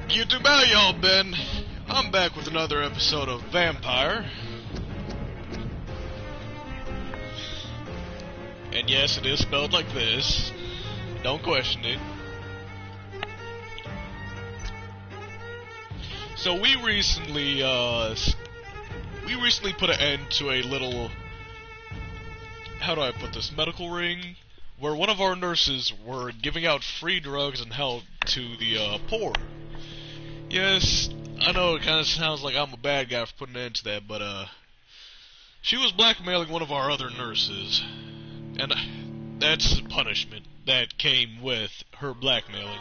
YouTube, how y'all been? I'm back with another episode of Vampyr. And yes, it is spelled like this. Don't question it. So we recently put an end to a little, how do I put this, medical ring, where one of our nurses were giving out free drugs and help to the poor. Yes, I know it kind of sounds like I'm a bad guy for putting an end to that, but she was blackmailing one of our other nurses, and that's the punishment that came with her blackmailing.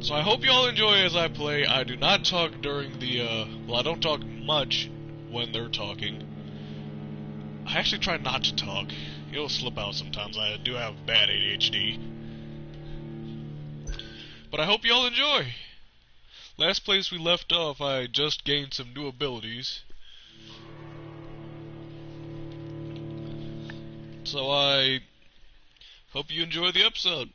So I hope y'all enjoy as I play. I do not talk during the, well, I don't talk much when they're talking. I actually try not to talk. It'll slip out sometimes. I do have bad ADHD. But I hope y'all enjoy. Last place we left off, I just gained some new abilities. So I hope you enjoy the episode.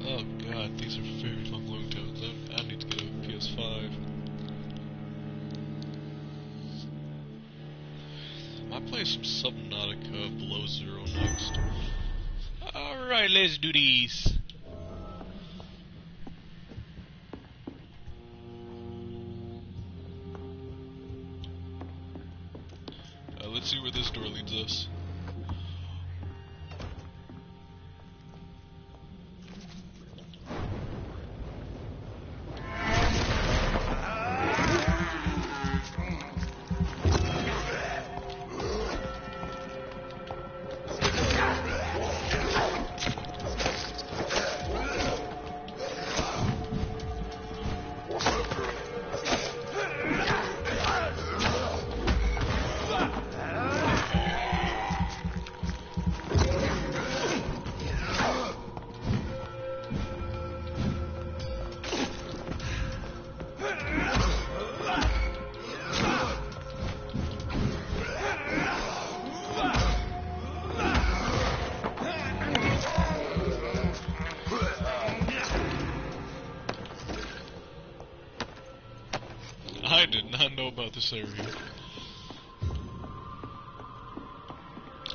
Oh god, these are very long tones. I need to get a PS5. I play some Subnautica Below Zero next. Alright, let's do these. Let's see where this door leads us. I did not know about this area.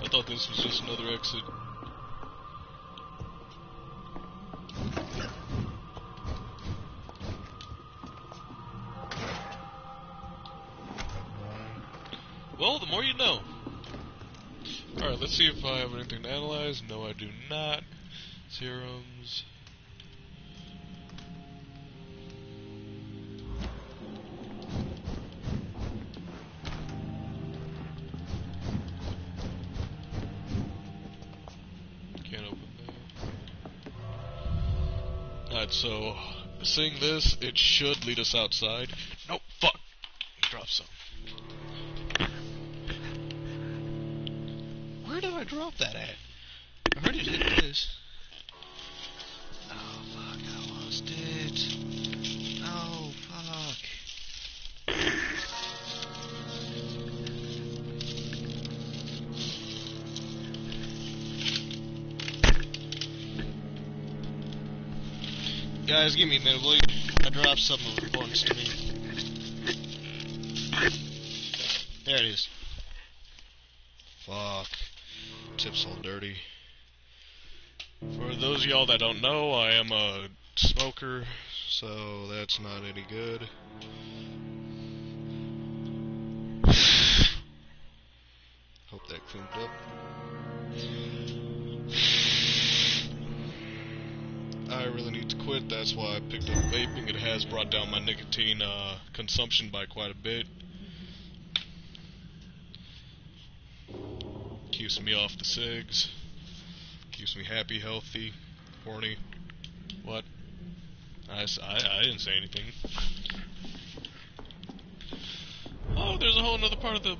I thought this was just another exit. Well, the more you know. Alright, let's see if I have anything to analyze. No, I do not. Serums. Alright, so seeing this, it should lead us outside. Nope, fuck! Drop some. Where did I drop that at? I heard it hit this. Oh fuck, I lost it. Oh fuck. Guys, give me a minute, will you? I dropped something of importance to me. There it is. Fuck. Tip's all dirty. For those of y'all that don't know, I am a smoker, so that's not any good. Hope that cleaned up. I really need to quit, that's why I picked up vaping. It has brought down my nicotine consumption by quite a bit. Keeps me off the cigs. Keeps me happy, healthy, horny. What? I didn't say anything. Oh, there's a whole other part of the...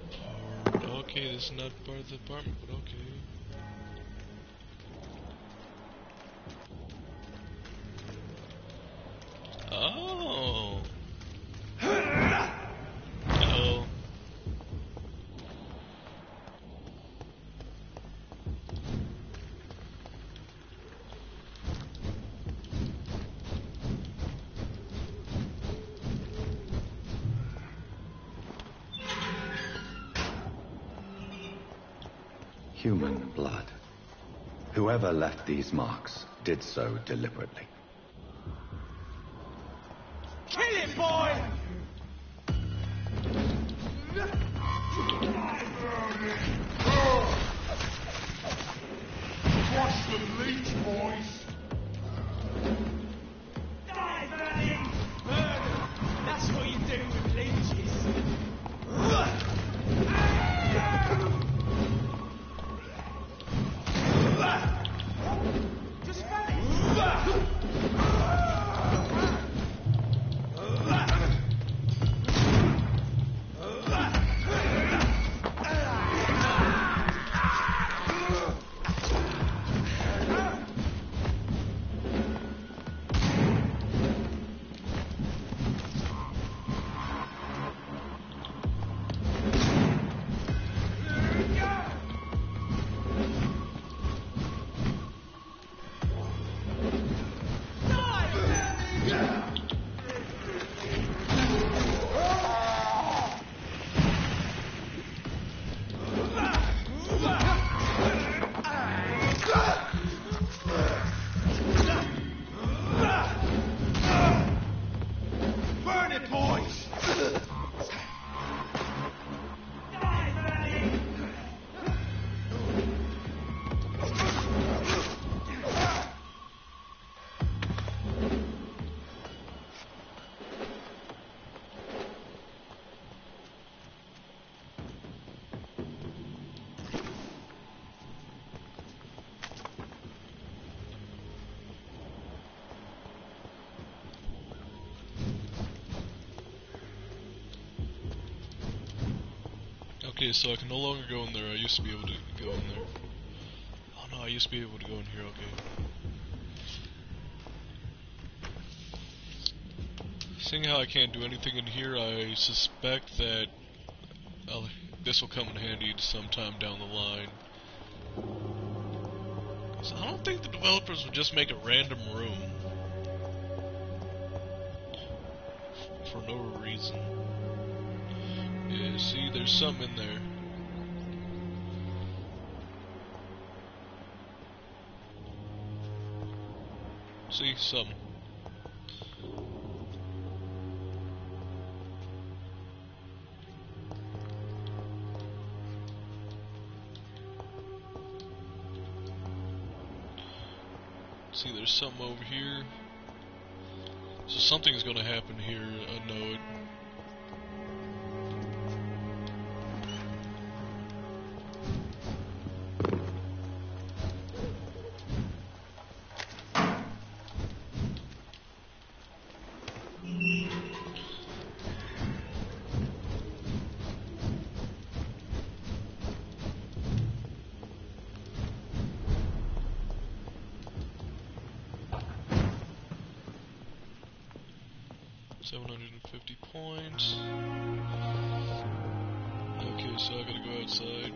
Okay, this is not part of the apartment, but okay. Oh. Uh-oh. Human blood. Whoever left these marks did so deliberately. Kill it, boy! Watch the bleach, boys! Die, burning! Murder! That's what you do with leeches! Just finish! Okay, so I can no longer go in there. I used to be able to go in there. Oh no, I used to be able to go in here, okay. Seeing how I can't do anything in here, I suspect that this will come in handy sometime down the line. So I don't think the developers would just make a random room for no reason. Yeah, see, there's something in there. See, something. See, there's something over here. So something's gonna happen here, I know it. $750 points. Okay, so I gotta go outside.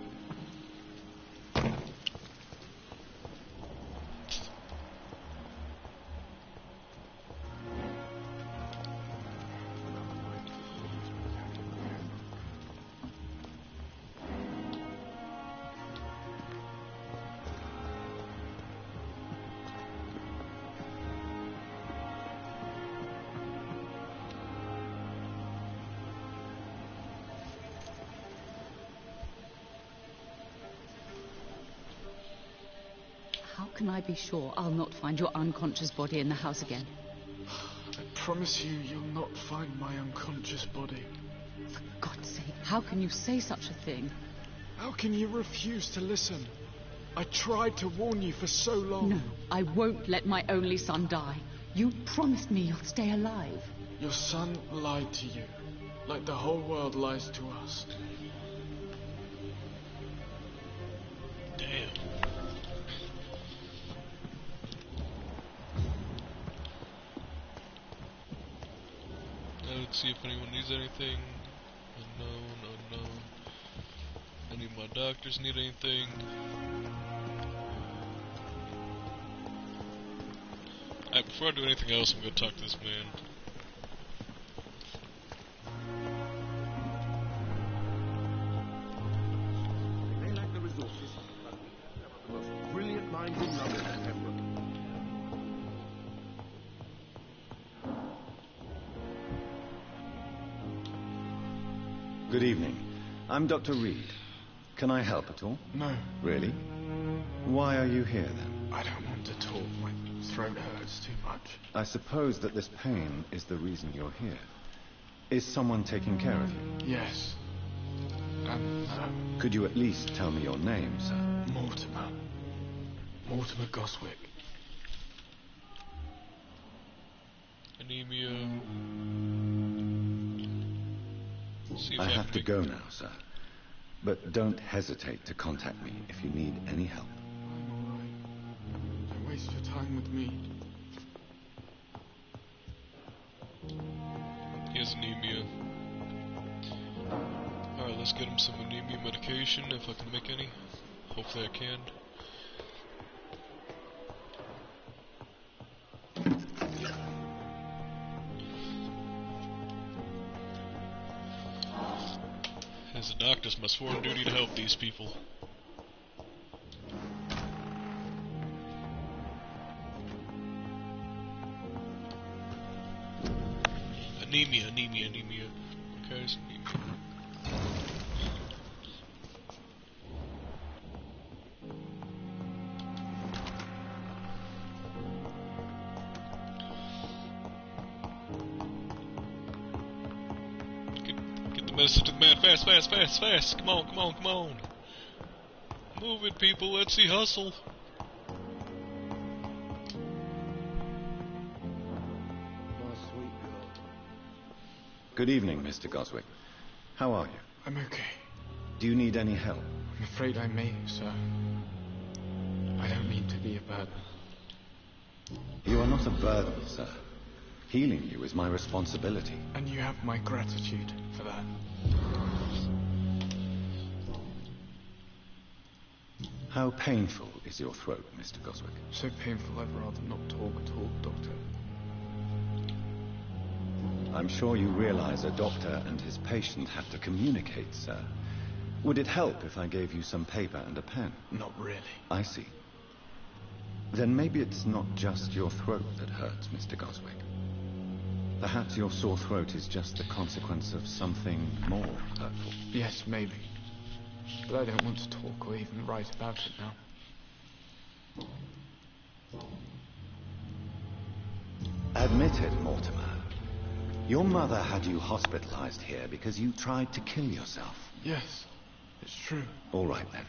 How can I be sure I'll not find your unconscious body in the house again? I promise you, you'll not find my unconscious body. For God's sake, how can you say such a thing? How can you refuse to listen? I tried to warn you for so long. No, I won't let my only son die. You promised me you'll stay alive. Your son lied to you, like the whole world lies to us. Damn. Let's see if anyone needs anything. Unknown. Any of my doctors need anything. Alright, before I do anything else, I'm gonna talk to this man. Good evening. I'm Dr. Reed. Can I help at all? No, Really? Why are you here then? I don't want to talk. My throat hurts too much. I suppose that this pain is the reason you're here. Is someone taking care of you? Yes. Could you at least tell me your name, sir? Mortimer. Mortimer Goswick. Anemia. See if I have can to make- go now, sir. But don't hesitate to contact me if you need any help. I'm alright. Don't waste your time with me. He has anemia. Alright, let's get him some anemia medication if I can make any. Hopefully I can. As a doctor, it's my sworn duty to help these people. Anemia. Okay, it's anemia. Get the medicine to the man fast. Come on. Move it, people. Let's see hustle. Good evening, Mr. Goswick. How are you? I'm okay. Do you need any help? I'm afraid I may, sir. I don't mean to be a burden. You are not a burden, sir. Healing you is my responsibility. And you have my gratitude for that. How painful is your throat, Mr. Goswick? So painful I'd rather not talk at all, Doctor. I'm sure you realize a doctor and his patient have to communicate, sir. Would it help if I gave you some paper and a pen? Not really. I see. Then maybe it's not just your throat that hurts, Mr. Goswick. Perhaps your sore throat is just the consequence of something more hurtful. Yes, maybe. But I don't want to talk or even write about it now. Admit it, Mortimer. Your mother had you hospitalized here because you tried to kill yourself. Yes, it's true. All right, then.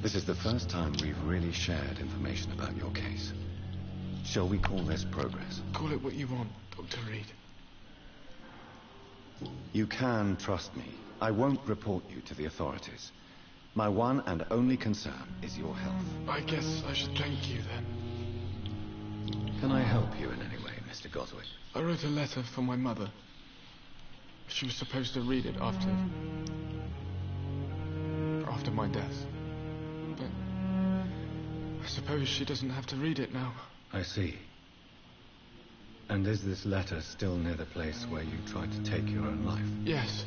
This is the first time we've really shared information about your case. Shall we call this progress? Call it what you want, Dr. Reed. You can trust me. I won't report you to the authorities. My one and only concern is your health. I guess I should thank you then. Can I help you in any way, Mr. Goswick? I wrote a letter for my mother. She was supposed to read it after my death. But I suppose she doesn't have to read it now. I see. And is this letter still near the place where you tried to take your own life? Yes.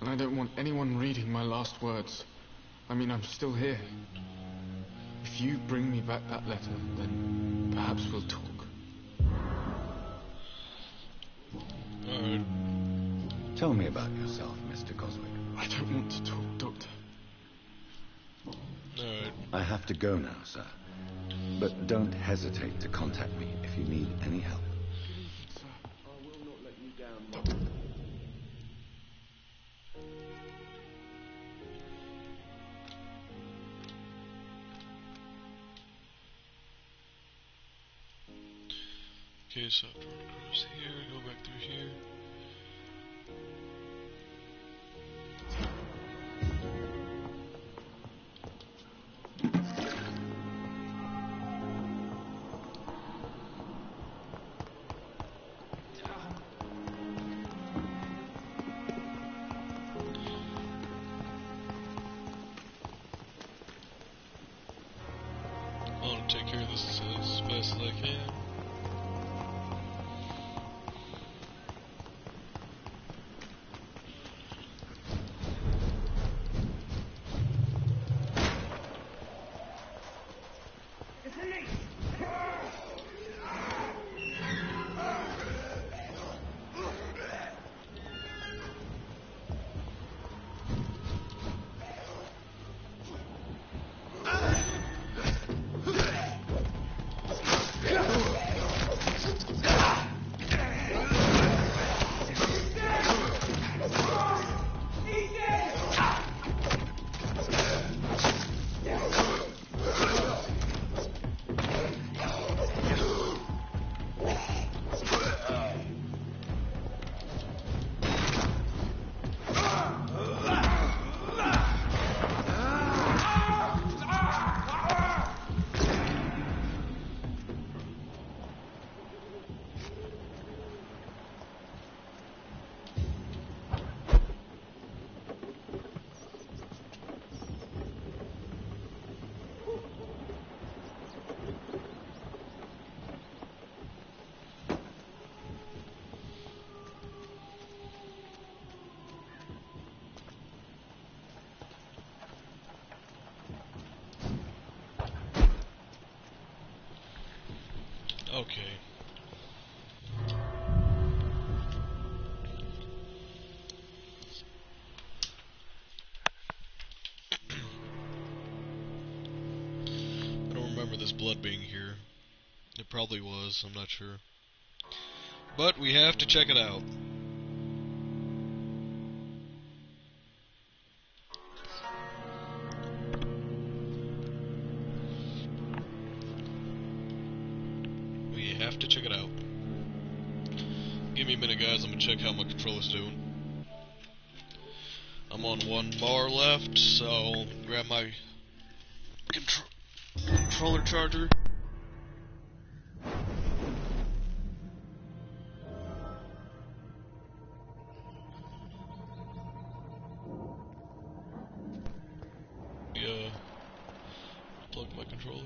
And I don't want anyone reading my last words. I mean, I'm still here. If you bring me back that letter, then perhaps we'll talk. Alright. Tell me about yourself, Mr. Goswick. I don't want to talk, Doctor. Alright. I have to go now, sir. But don't hesitate to contact me if you need any help. Sir, I will not let you down, Doctor. Okay, so I've drawn across here, go back through here. I want to take care of this as fast as I can. blood being here. It probably was, I'm not sure. But we have to check it out. We have to check it out. Give me a minute, guys. I'm gonna check how my controller's doing. I'm on 1 bar left, so I'll grab my controller charger. Plug my controller.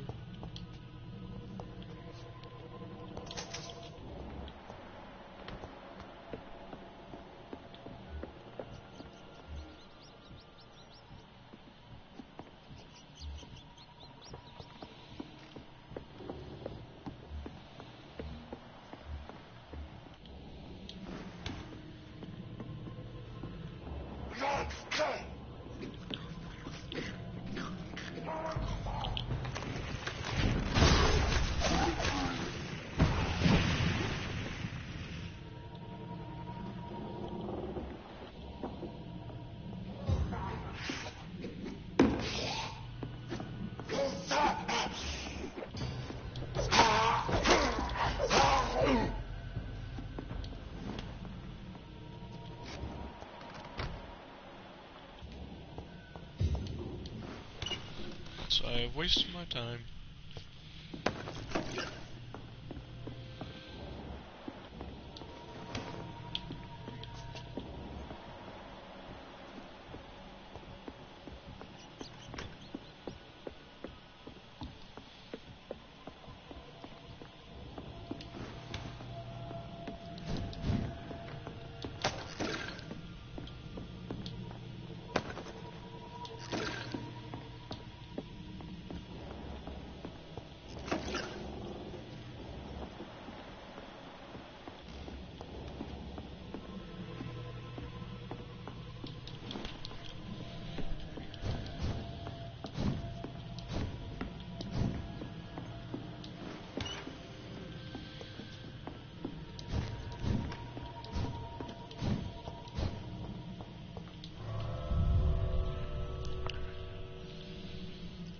So I've wasted my time.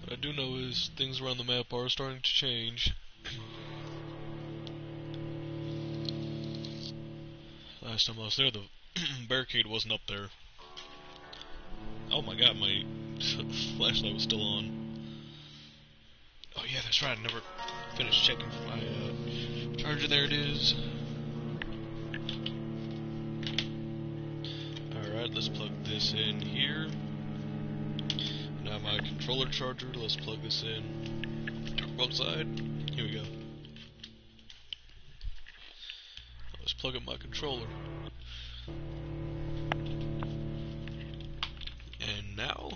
What I do know is things around the map are starting to change. Last time I was there, the barricade wasn't up there. Oh my god, my flashlight was still on. Oh yeah, that's right, I never finished checking for my charger. There it is. Alright, let's plug this in here. Now my controller charger, let's plug this in. Wrong side. Here we go. Let's plug up my controller. And now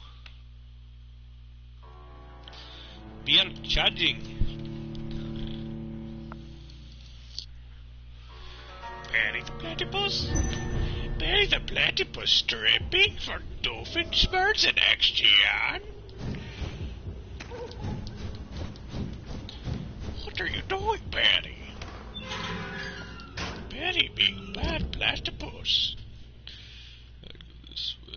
we are charging. Barry the platypus. Barry the platypus stripping for dolphins, birds, and action. What are you doing, Barry? Barry being bad platypus. I go this way.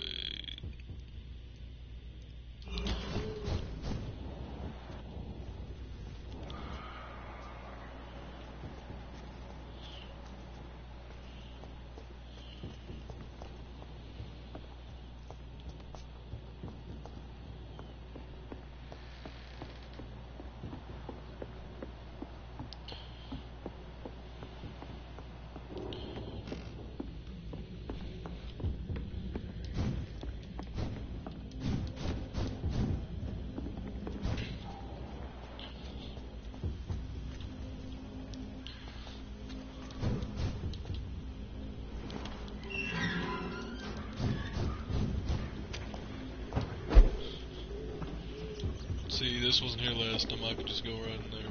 See, this wasn't here last time. I could just go right in there.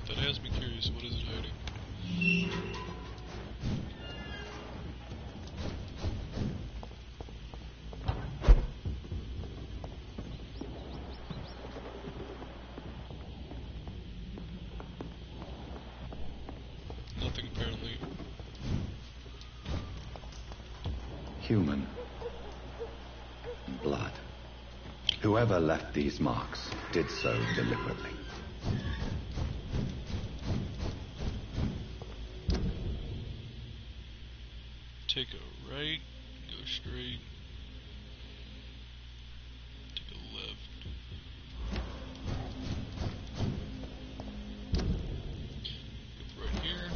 That has me curious. What is it hiding? nothing apparently. Human. Blood. Whoever left these marks did so deliberately. Take a right, go straight. Take a left. Go right here.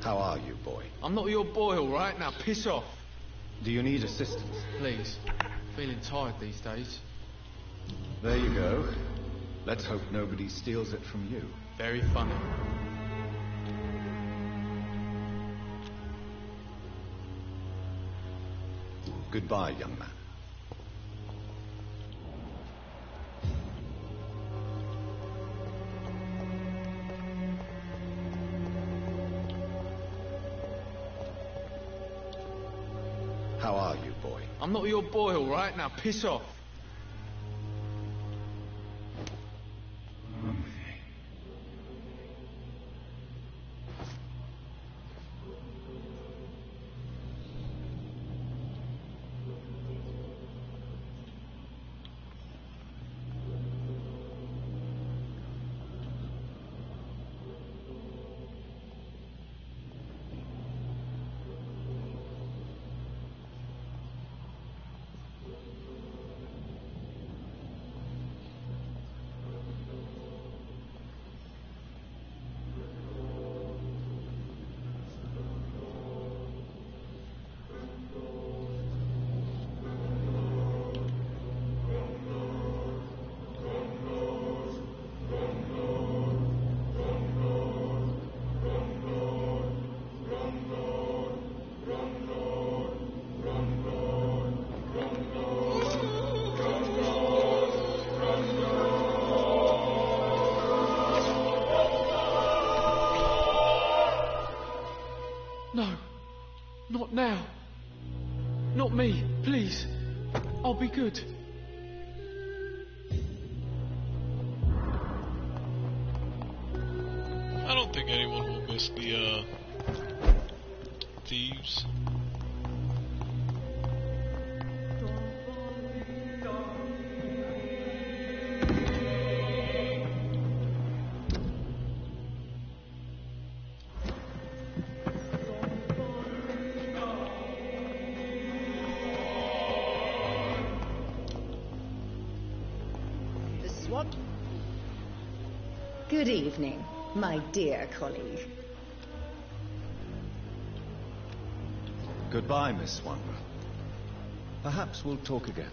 How are you, boy? I'm not your boy, all right? Now piss off. Do you need assistance? Please. Feeling tired these days. There you go. Let's hope nobody steals it from you. Very funny. Goodbye, young man. How are you, boy? I'm not your boy, all right? Now piss off. No. Not now. Not me. Please. I'll be good. I don't think anyone will miss the, thieves. What? Good evening, my dear colleague. Goodbye, Miss Wanderer. Perhaps we'll talk again.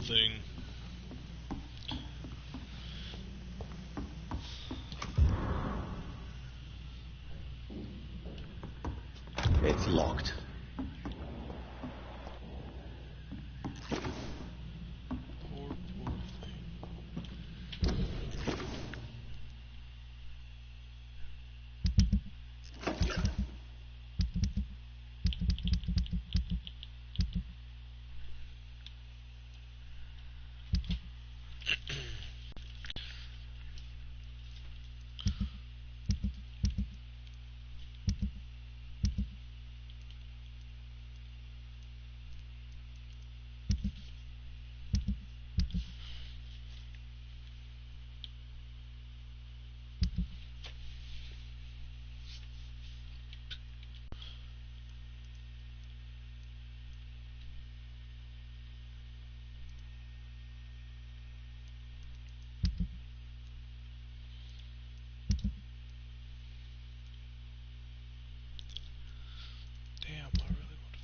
thing. It's locked. Poor thing. Damn, I really want to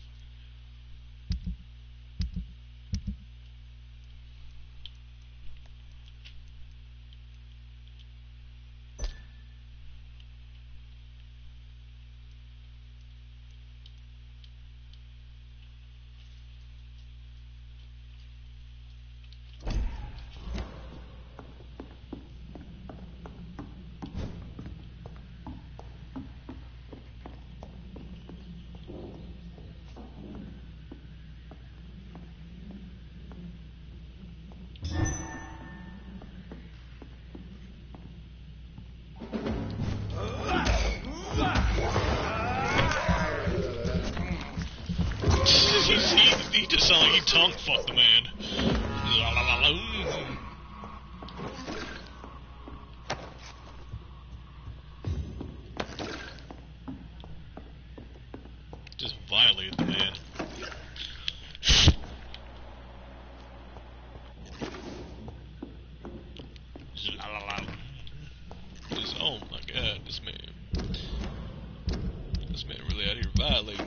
he just sounded like he tongue fucked the man. La, la, la, la. Just violated the man. La, la, la. Just, oh my god, this man really out here violating.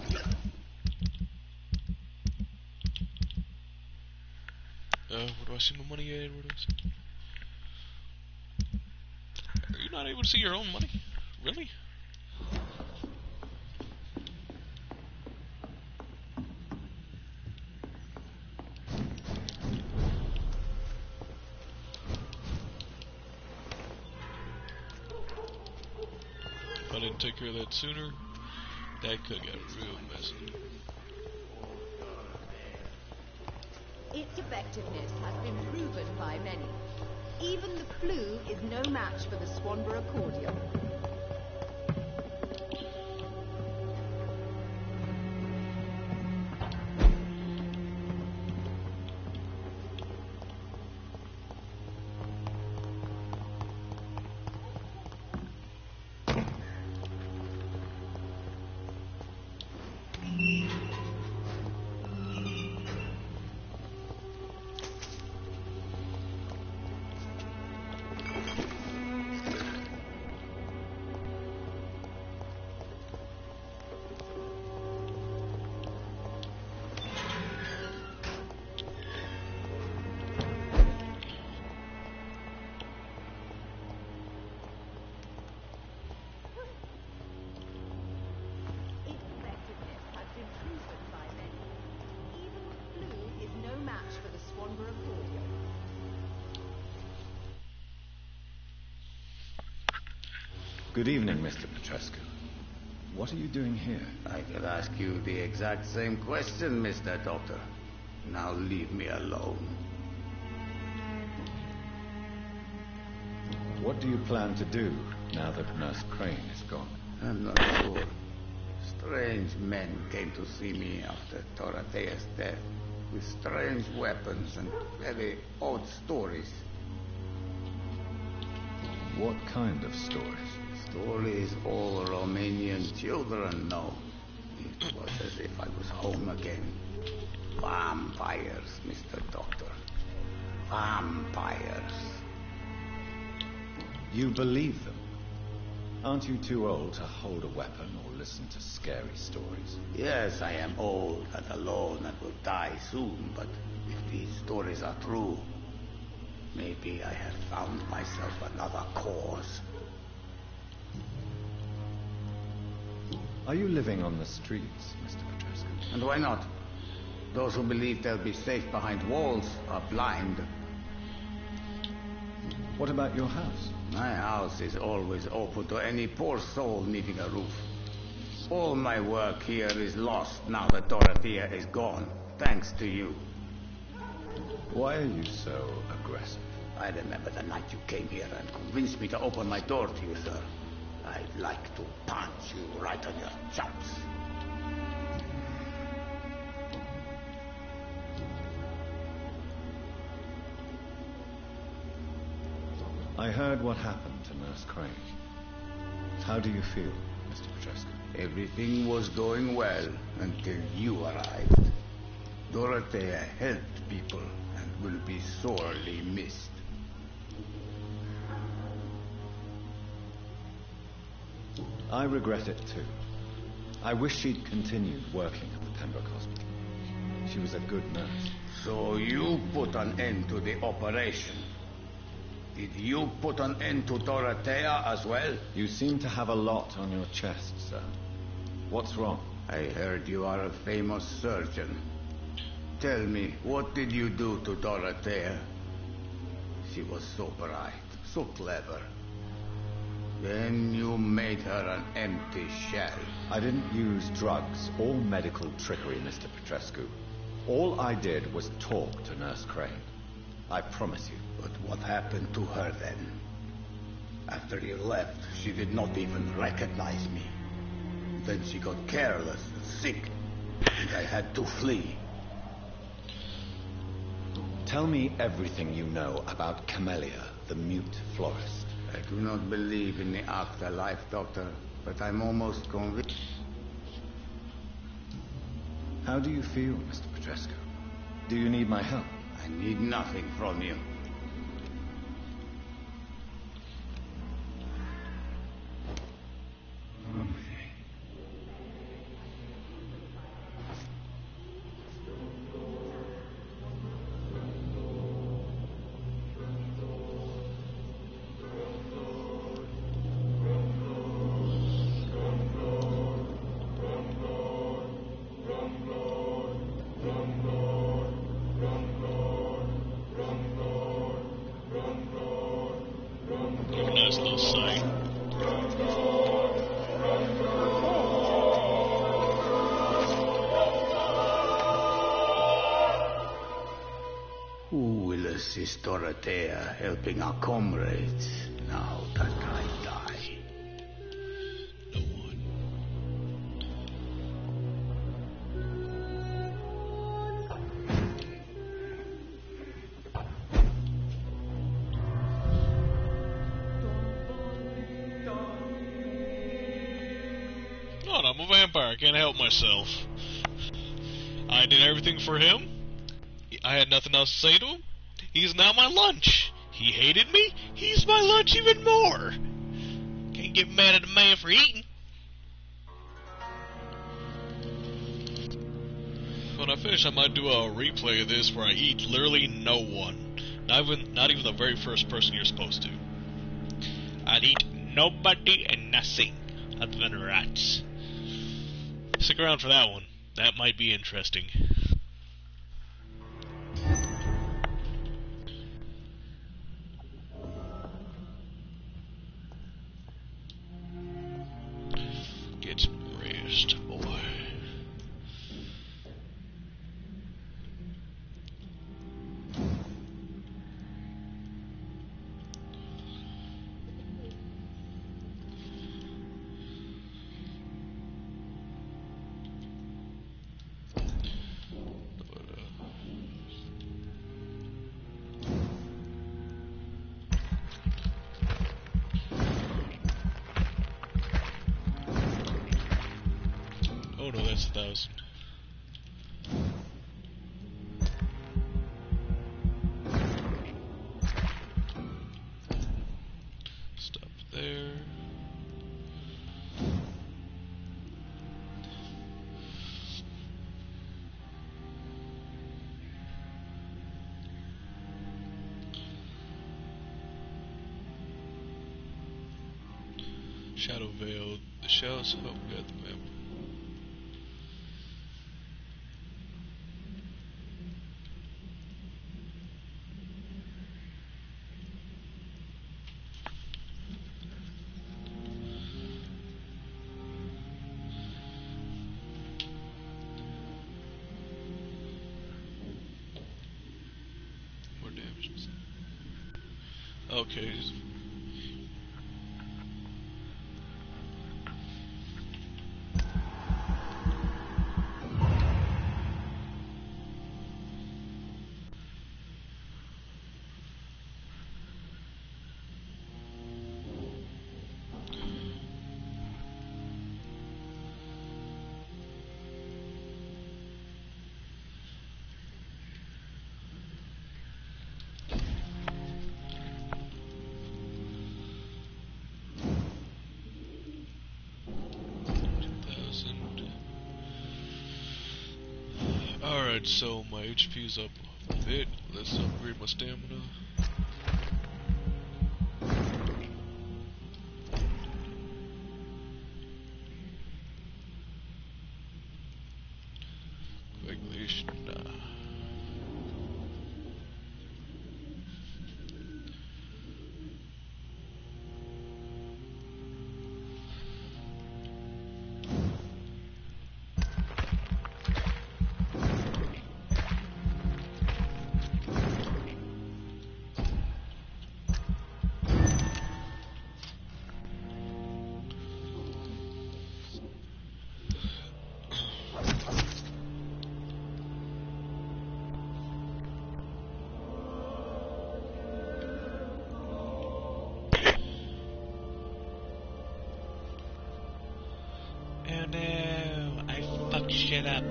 Where do I see my money at? Where do I see? Are you not able to see your own money? Really? If I didn't take care of that sooner, that could get real messy. Its effectiveness has been proven by many. Even the flu is no match for the Swanborough cordial. Good evening, Mr. Petrescu. What are you doing here? I could ask you the exact same question, Mr. Doctor. Now leave me alone. What do you plan to do now that Nurse Crane is gone? I'm not sure. Strange men came to see me after Dorothea's death, with strange weapons and very odd stories. What kind of stories? Stories all Romanian children know. It was as if I was home again. Vampires, Mr. Doctor. Vampires. You believe them? Aren't you too old to hold a weapon or listen to scary stories? Yes, I am old and alone and will die soon, but if these stories are true, maybe I have found myself another cause. Are you living on the streets, Mr. Petrescu? And why not? Those who believe they'll be safe behind walls are blind. What about your house? My house is always open to any poor soul needing a roof. All my work here is lost now that Dorothea is gone, thanks to you. Why are you so aggressive? I remember the night you came here and convinced me to open my door to you, sir. I'd like to punch you right on your chops. I heard what happened to Nurse Crane. How do you feel, Mr. Petrescu? Everything was going well until you arrived. Dorothea helped people and will be sorely missed. I regret it too. I wish she'd continued working at the Pembroke Hospital. She was a good nurse. So you put an end to the operation. Did you put an end to Dorothea as well? You seem to have a lot on your chest, sir. What's wrong? I heard you are a famous surgeon. Tell me, what did you do to Dorothea? She was so bright, so clever. Then you made her an empty shell. I didn't use drugs or medical trickery, Mr. Petrescu. All I did was talk to Nurse Crane. I promise you. But what happened to her then? After you left, she did not even recognize me. Then she got careless and sick, and I had to flee. Tell me everything you know about Camellia, the mute florist. I do not believe in the afterlife, Doctor, but I'm almost convinced. How do you feel, Mr. Petrescu? Do you need my help? I need nothing from you. Nice little sight. Who will assist Dorothea helping our comrades now that I die? No one. God, I'm a vampire. I can't help myself. I did everything for him. I had nothing else to say to him. He's now my lunch. He hated me. He's my lunch even more. Can't get mad at a man for eating. When I finish, I might do a replay of this where I eat literally no one. Not even the very first person you're supposed to. I'd eat nobody and nothing other than rats. Stick around for that one. That might be interesting. Get some rest, boy. Oh no, that's 1,000. Stop there. Shadow Veil. The shadows help get the map. More damage. Okay. Alright, so my HP is up a bit. Let's upgrade my stamina. Coagulation, nah. Oh no, I fucked shit up.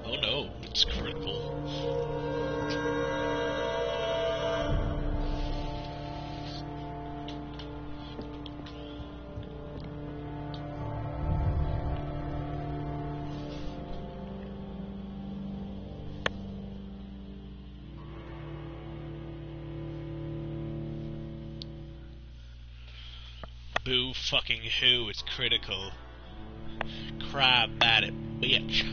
Oh no, it's critical. Boo fucking who, it's critical. Cry about it, bitch.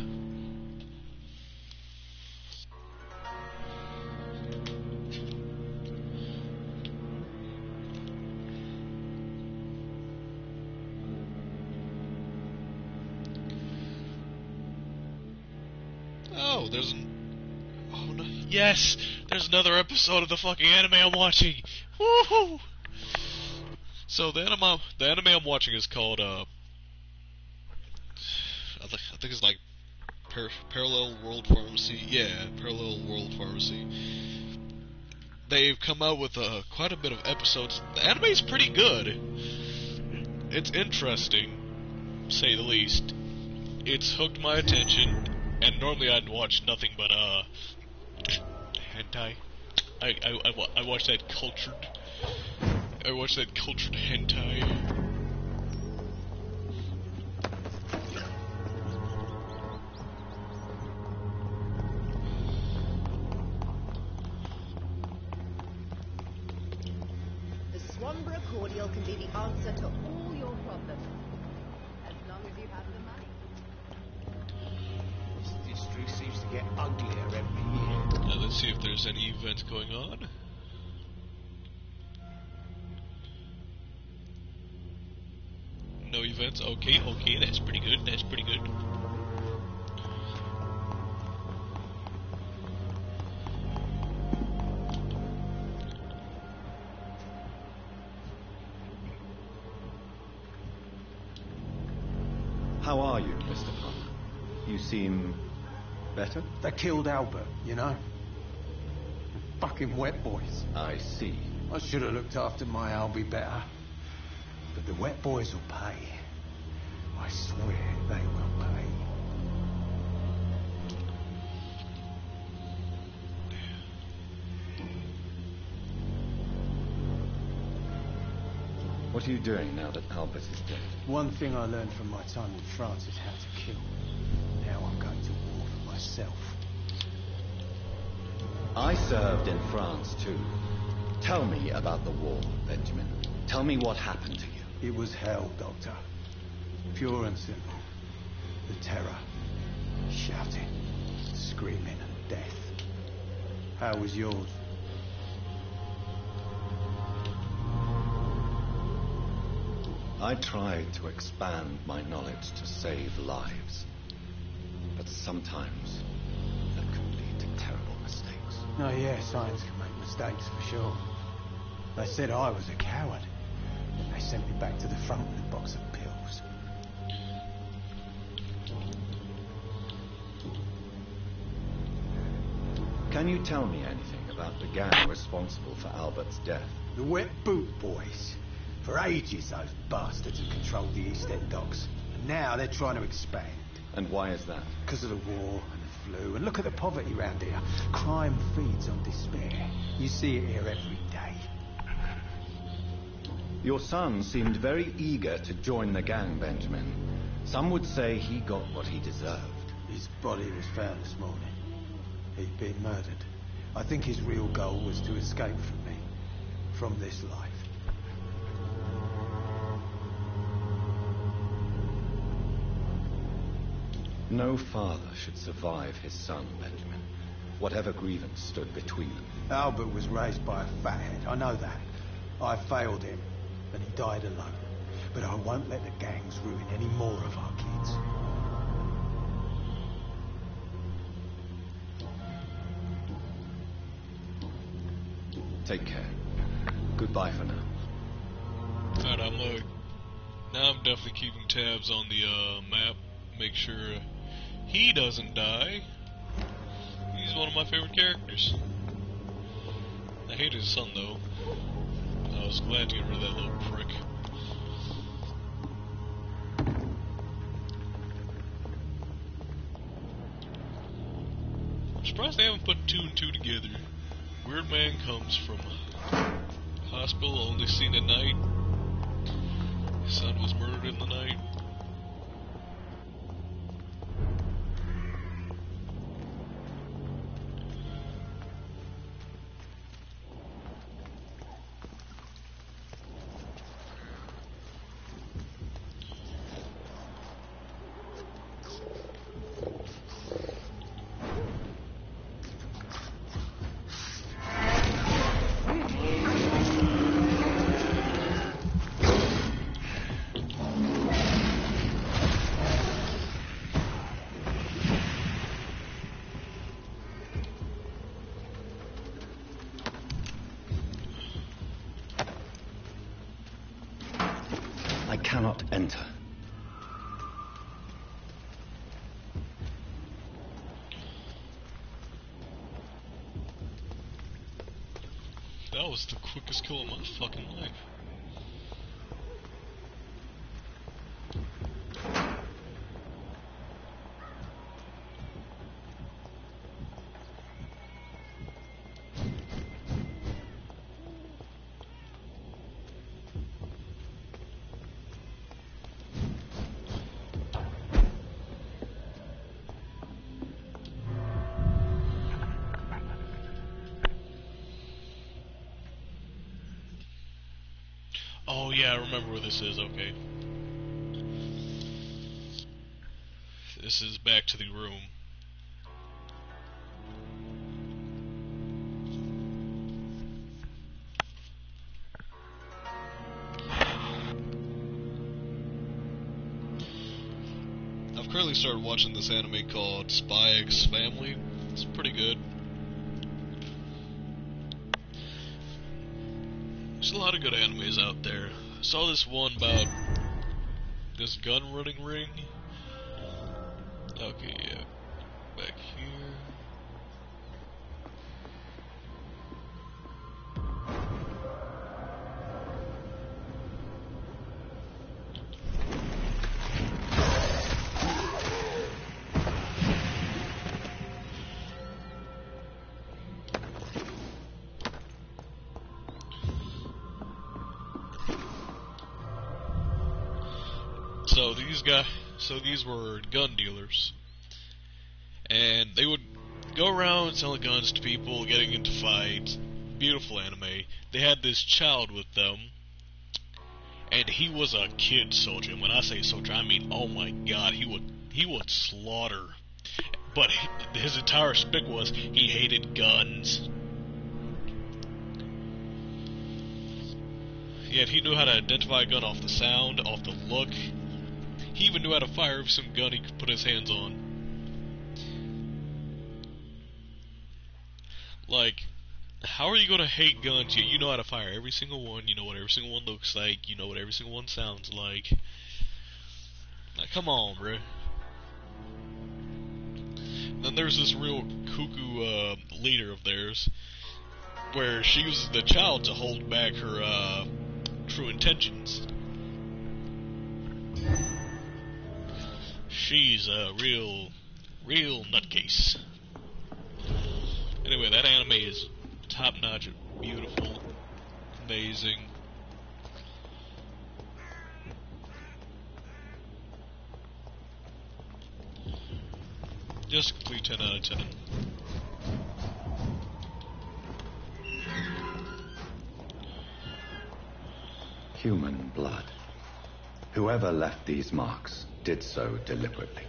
Oh, there's an... Oh no. Yes! There's another episode of the fucking anime I'm watching! Woohoo! So the anime I'm watching is called I think it's like Parallel World Pharmacy. Yeah, Parallel World Pharmacy. They've come out with quite a bit of episodes. The anime's pretty good. It's interesting, to say the least. It's hooked my attention, and normally I'd watch nothing but hentai. I watch that cultured. I watched that cultured hentai. The Swanborough cordial can be the answer to all your problems, as long as you have the money. This district seems to get uglier every year. Now let's see if there's any events going on. No events? Okay, that's pretty good, that's pretty good. How are you, Mr. Parker? You seem better? They killed Albert, you know? Fucking wet boys. I see. I should have looked after my Albie better. But the wet boys will pay. I swear they will pay. What are you doing now that Albert is dead? One thing I learned from my time in France is how to kill. Now I'm going to war for myself. I served in France too. Tell me about the war, Benjamin. Tell me what happened to you. It was hell, Doctor. Pure and simple. The terror. Shouting. Screaming and death. How was yours? I tried to expand my knowledge to save lives. But sometimes that can lead to terrible mistakes. Oh yeah, science can make mistakes for sure. They said I was a coward. They sent me back to the front with a box of pills. Can you tell me anything about the gang responsible for Albert's death? The Wet Boot Boys. For ages, those bastards have controlled the East End docks. And now they're trying to expand. And why is that? Because of the war and the flu. And look at the poverty around here. Crime feeds on despair. You see it here every day. Your son seemed very eager to join the gang, Benjamin. Some would say he got what he deserved. His body was found this morning. He'd been murdered. I think his real goal was to escape from me. From this life. No father should survive his son, Benjamin. Whatever grievance stood between them. Albert was raised by a fathead, I know that. I failed him, and he died alone. But I won't let the gangs ruin any more of our kids. Take care. Goodbye for now. Alright, now I'm definitely keeping tabs on the map. Make sure he doesn't die. He's one of my favorite characters. I hate his son though. I was glad to get rid of that little prick. I'm surprised they haven't put 2 and 2 together. Weird man comes from hospital, only seen at night. His son was murdered in the night. I cannot enter. That was the quickest kill of my fucking life. Oh yeah, I remember where this is, okay. This is back to the room. I've currently started watching this anime called Spy X Family. It's pretty good. There's a lot of good animes out there. I saw this one about this gun running ring. Okay, yeah. Back here. So these were gun dealers, and they would go around selling guns to people, getting into fights. Beautiful anime. They had this child with them, And he was a kid soldier. And when I say soldier, I mean, oh my god, he would slaughter. But his entire spick was he hated guns. Yet he knew how to identify a gun off the sound, off the look. He even knew how to fire some gun he could put his hands on. Like, how are you gonna hate guns yet you know how to fire every single one, you know what every single one looks like, you know what every single one sounds like? Now, come on, bro. Then there's this real cuckoo leader of theirs, where she uses the child to hold back her true intentions. She's a real nutcase. Anyway, that anime is top-notch, beautiful, amazing. Just a complete 10 out of 10. Human blood. Whoever left these marks did so deliberately.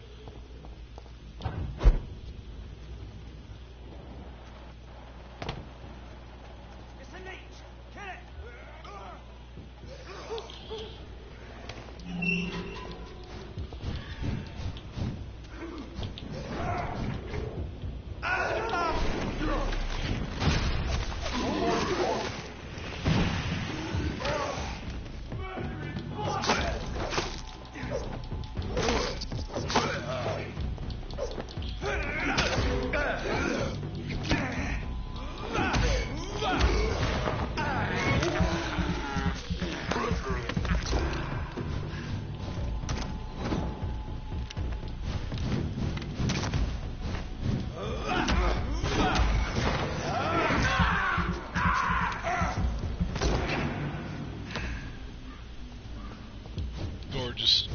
Gorgeous.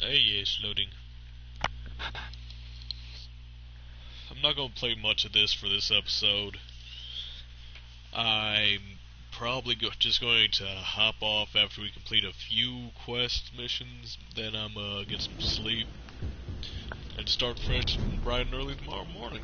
Hey, yes, loading. I'm not gonna play much of this for this episode. I'm probably just going to hop off after we complete a few quest missions. Then I'm get some sleep and start fresh bright and early tomorrow morning.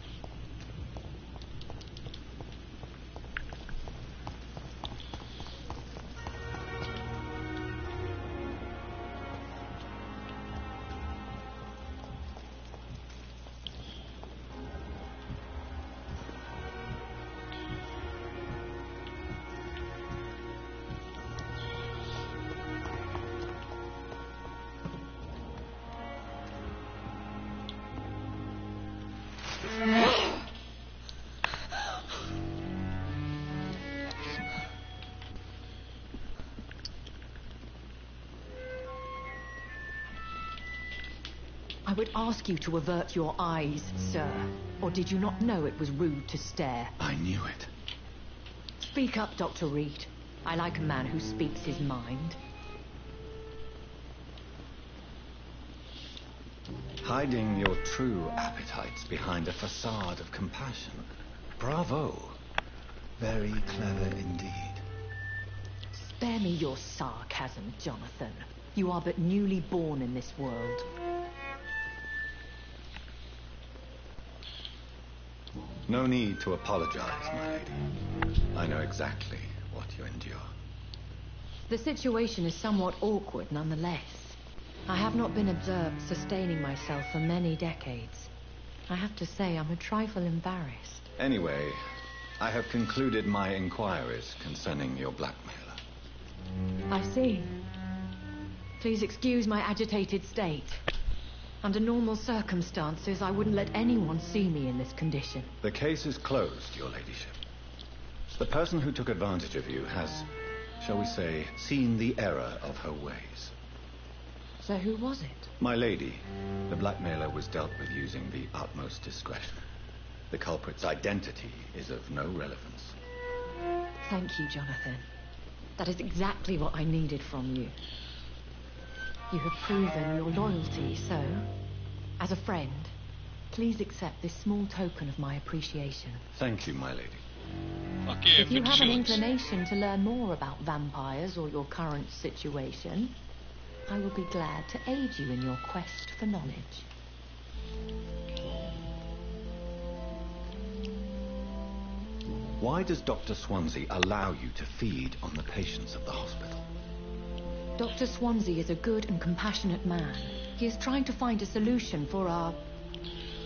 I would ask you to avert your eyes, sir. Or did you not know it was rude to stare? I knew it. Speak up, Dr. Reed. I like a man who speaks his mind. Hiding your true appetites behind a facade of compassion. Bravo. Very clever indeed. Spare me your sarcasm, Jonathan. You are but newly born in this world. No need to apologize, my lady. I know exactly what you endure. The situation is somewhat awkward nonetheless. I have not been observed sustaining myself for many decades. I have to say I'm a trifle embarrassed. Anyway, I have concluded my inquiries concerning your blackmailer. I see. Please excuse my agitated state. Under normal circumstances, I wouldn't let anyone see me in this condition. The case is closed, your ladyship. The person who took advantage of you has, shall we say, seen the error of her ways. So who was it? My lady, the blackmailer was dealt with using the utmost discretion. The culprit's identity is of no relevance. Thank you, Jonathan. That is exactly what I needed from you. You have proven your loyalty, so, as a friend, please accept this small token of my appreciation. Thank you, my lady. Fuck yeah, If you 50 have an shillings. inclination to learn more about vampires or your current situation, I will be glad to aid you in your quest for knowledge. Why does Dr. Swansea allow you to feed on the patients of the hospital? Dr. Swansea is a good and compassionate man. He is trying to find a solution for our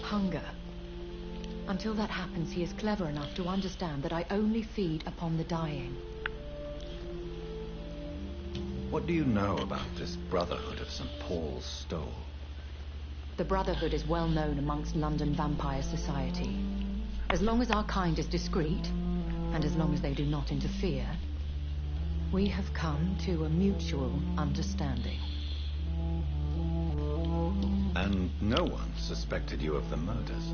hunger. Until that happens, he is clever enough to understand that I only feed upon the dying. What do you know about this Brotherhood of St. Paul's Stole? The Brotherhood is well known amongst London vampire society. As long as our kind is discreet, and as long as they do not interfere, we have come to a mutual understanding. And no one suspected you of the murders.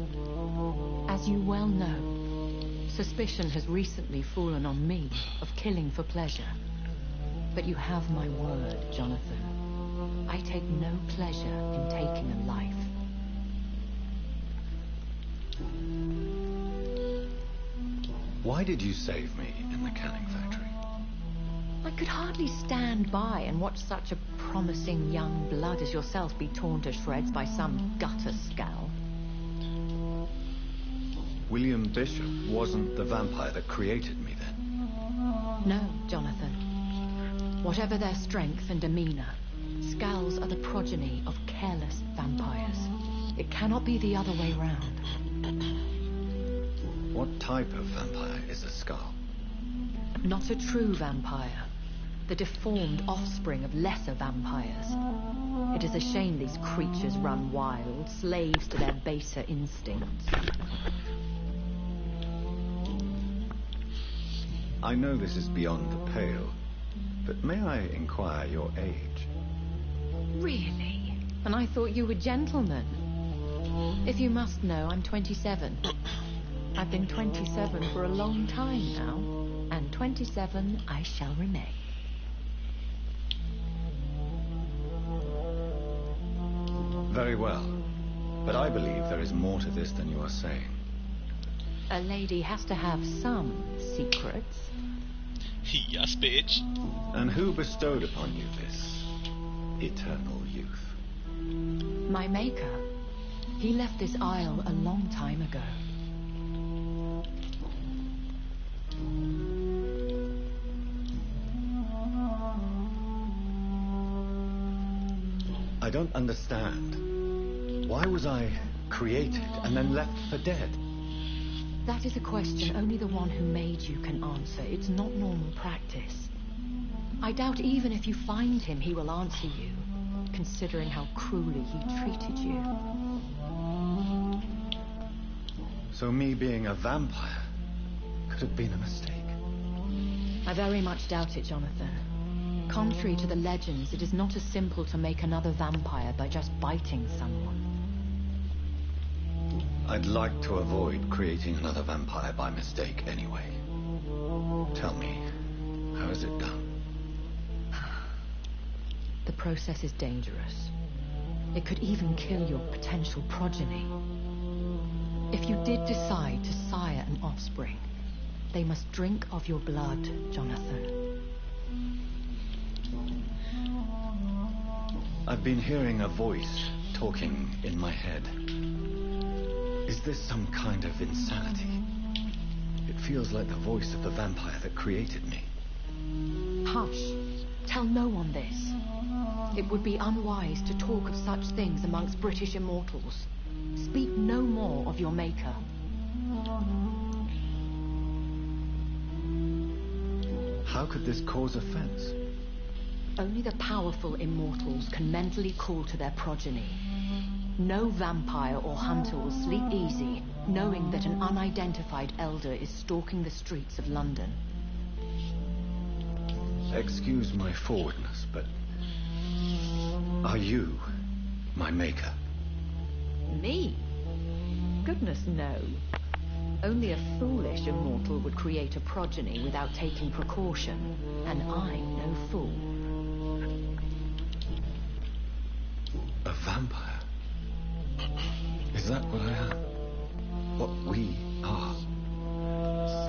As you well know, suspicion has recently fallen on me of killing for pleasure. But you have my word, Jonathan. I take no pleasure in taking a life. Why did you save me in the canning factory? I could hardly stand by and watch such a promising young blood as yourself be torn to shreds by some gutter scowl. William Bishop wasn't the vampire that created me then. No, Jonathan. Whatever their strength and demeanor, scowls are the progeny of careless vampires. It cannot be the other way round. What type of vampire is a skull? Not a true vampire. The deformed offspring of lesser vampires. It is a shame these creatures run wild, slaves to their baser instincts. I know this is beyond the pale, but may I inquire your age? Really? And I thought you were gentlemen. If you must know, I'm 27. I've been 27 for a long time now, and 27 I shall remain. Very well, but I believe there is more to this than you are saying. A lady has to have some secrets. Yes, bitch. And who bestowed upon you this eternal youth? My maker. He left this isle a long time ago. I don't understand. Why was I created and then left for dead? That is a question only the one who made you can answer. It's not normal practice. I doubt even if you find him, he will answer you, considering how cruelly he treated you. So me being a vampire could have been a mistake. I very much doubt it, Jonathan. Contrary to the legends, it is not as simple to make another vampire by just biting someone. I'd like to avoid creating another vampire by mistake anyway. Tell me, how is it done? The process is dangerous. It could even kill your potential progeny. If you did decide to sire an offspring, they must drink of your blood, Jonathan. I've been hearing a voice talking in my head. Is this some kind of insanity? It feels like the voice of the vampire that created me. Hush. Tell no one this. It would be unwise to talk of such things amongst British immortals. Speak no more of your maker. How could this cause offense? Only the powerful immortals can mentally call to their progeny. No vampire or hunter will sleep easy, knowing that an unidentified elder is stalking the streets of London. Excuse my forwardness, but are you my maker? Me? Goodness, no. Only a foolish immortal would create a progeny without taking precaution, and I'm no fool. vampire? Is that what I am? What we are?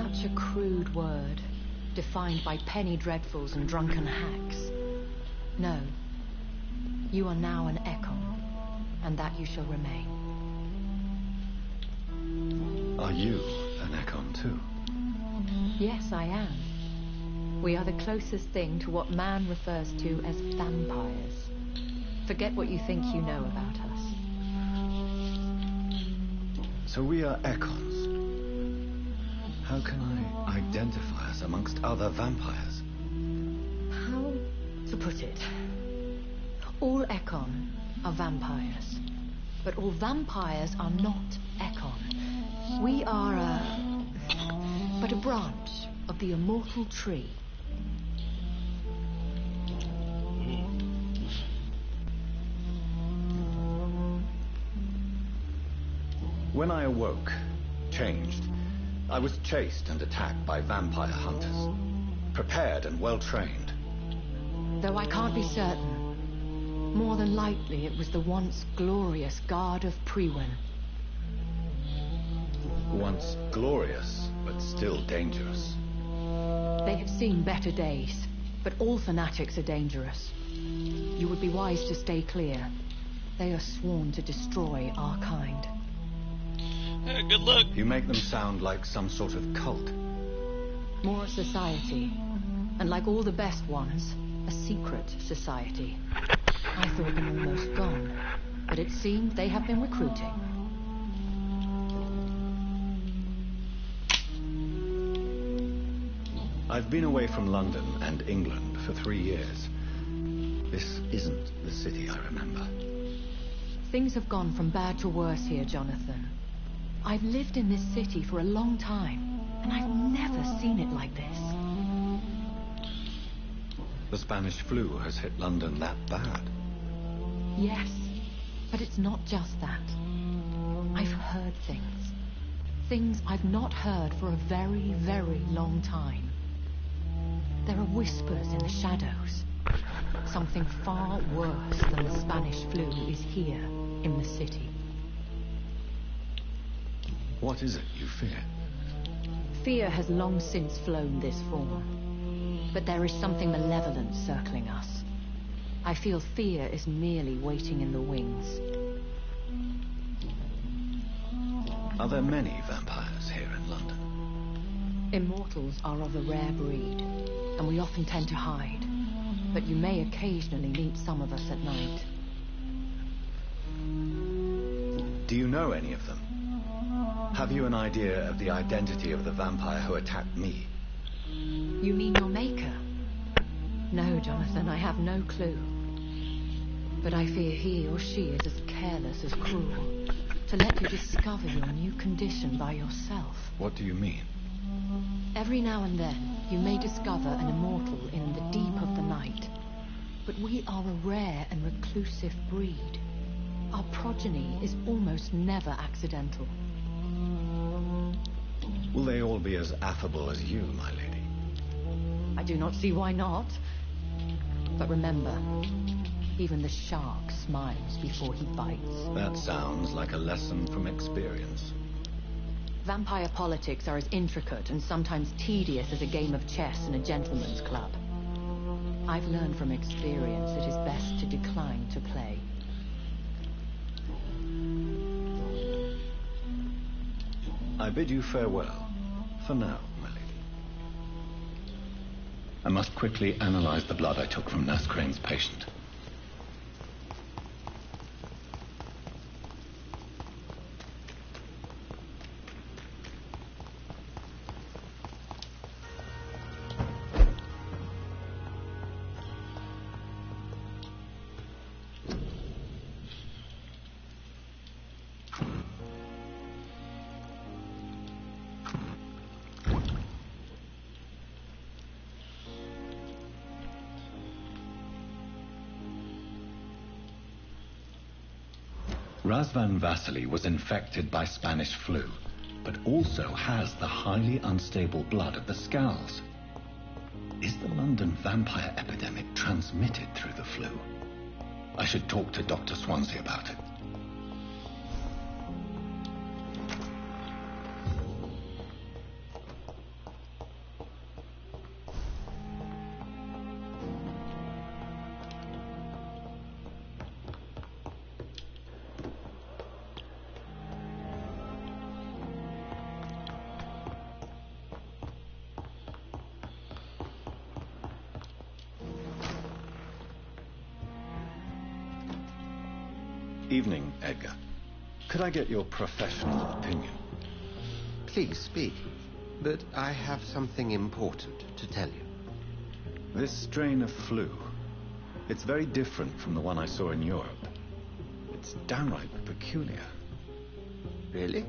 Such a crude word, defined by penny dreadfuls and drunken hacks. No. You are now an Ekon, and that you shall remain. Are you an Ekon too? Yes, I am. We are the closest thing to what man refers to as vampires. Forget what you think you know about us. So we are Ekons. How can I identify us amongst other vampires? How to put it? All Ekon are vampires. But all vampires are not Ekon. We are but a branch of the immortal tree. When I awoke, changed, I was chased and attacked by vampire hunters. Prepared and well-trained. Though I can't be certain, more than likely it was the once glorious Guard of Priwen. Once glorious, but still dangerous. They have seen better days, but all fanatics are dangerous. You would be wise to stay clear. They are sworn to destroy our kind. Good luck. You make them sound like some sort of cult. More a society, and like all the best ones, a secret society. I thought them almost gone, but it seemed they have been recruiting. I've been away from London and England for 3 years. This isn't the city I remember. Things have gone from bad to worse here, Jonathan. I've lived in this city for a long time, and I've never seen it like this. The Spanish flu has hit London that bad. Yes, but it's not just that. I've heard things. Things I've not heard for a very, very long time. There are whispers in the shadows. Something far worse than the Spanish flu is here in the city. What is it you fear? Fear has long since flown this form. But there is something malevolent circling us. I feel fear is merely waiting in the wings. Are there many vampires here in London? Immortals are of a rare breed, and we often tend to hide. But you may occasionally meet some of us at night. Do you know any of them? Have you an idea of the identity of the vampire who attacked me? You mean your maker? No, Jonathan, I have no clue. But I fear he or she is as careless as cruel to let you discover your new condition by yourself. What do you mean? Every now and then, you may discover an immortal in the deep of the night. But we are a rare and reclusive breed. Our progeny is almost never accidental. Will they all be as affable as you, my lady? I do not see why not. But remember, even the shark smiles before he bites. That sounds like a lesson from experience. Vampire politics are as intricate and sometimes tedious as a game of chess in a gentleman's club. I've learned from experience it is best to decline to play. I bid you farewell, for now, my lady. I must quickly analyze the blood I took from Nurse Crane's patient. Razvan Vasily was infected by Spanish flu, but also has the highly unstable blood of the Scowls. Is the London vampire epidemic transmitted through the flu? I should talk to Dr. Swansea about it. Evening, Edgar. Could I get your professional opinion? Please speak, but I have something important to tell you. This strain of flu, it's very different from the one I saw in Europe. It's downright peculiar. Really?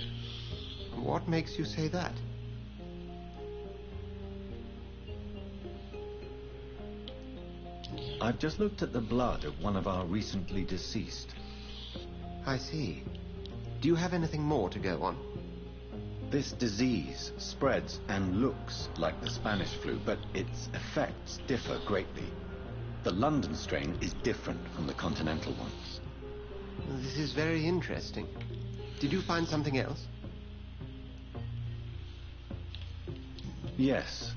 What makes you say that? I've just looked at the blood of one of our recently deceased. I see. Do you have anything more to go on? This disease spreads and looks like the Spanish flu, but its effects differ greatly. The London strain is different from the continental ones. This is very interesting. Did you find something else? Yes.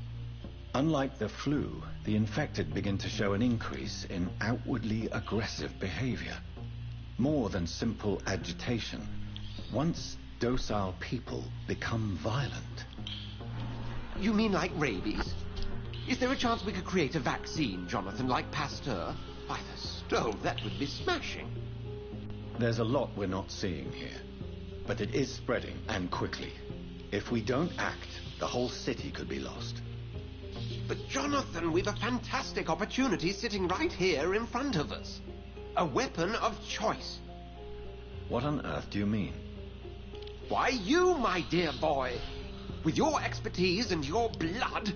Unlike the flu, the infected begin to show an increase in outwardly aggressive behavior. More than simple agitation. Once docile people become violent. You mean like rabies? Is there a chance we could create a vaccine, Jonathan, like Pasteur? By the stove, that would be smashing. There's a lot we're not seeing here. But it is spreading, and quickly. If we don't act, the whole city could be lost. But Jonathan, we've a fantastic opportunity sitting right here in front of us. A weapon of choice. What on earth do you mean? Why, you, my dear boy. With your expertise and your blood,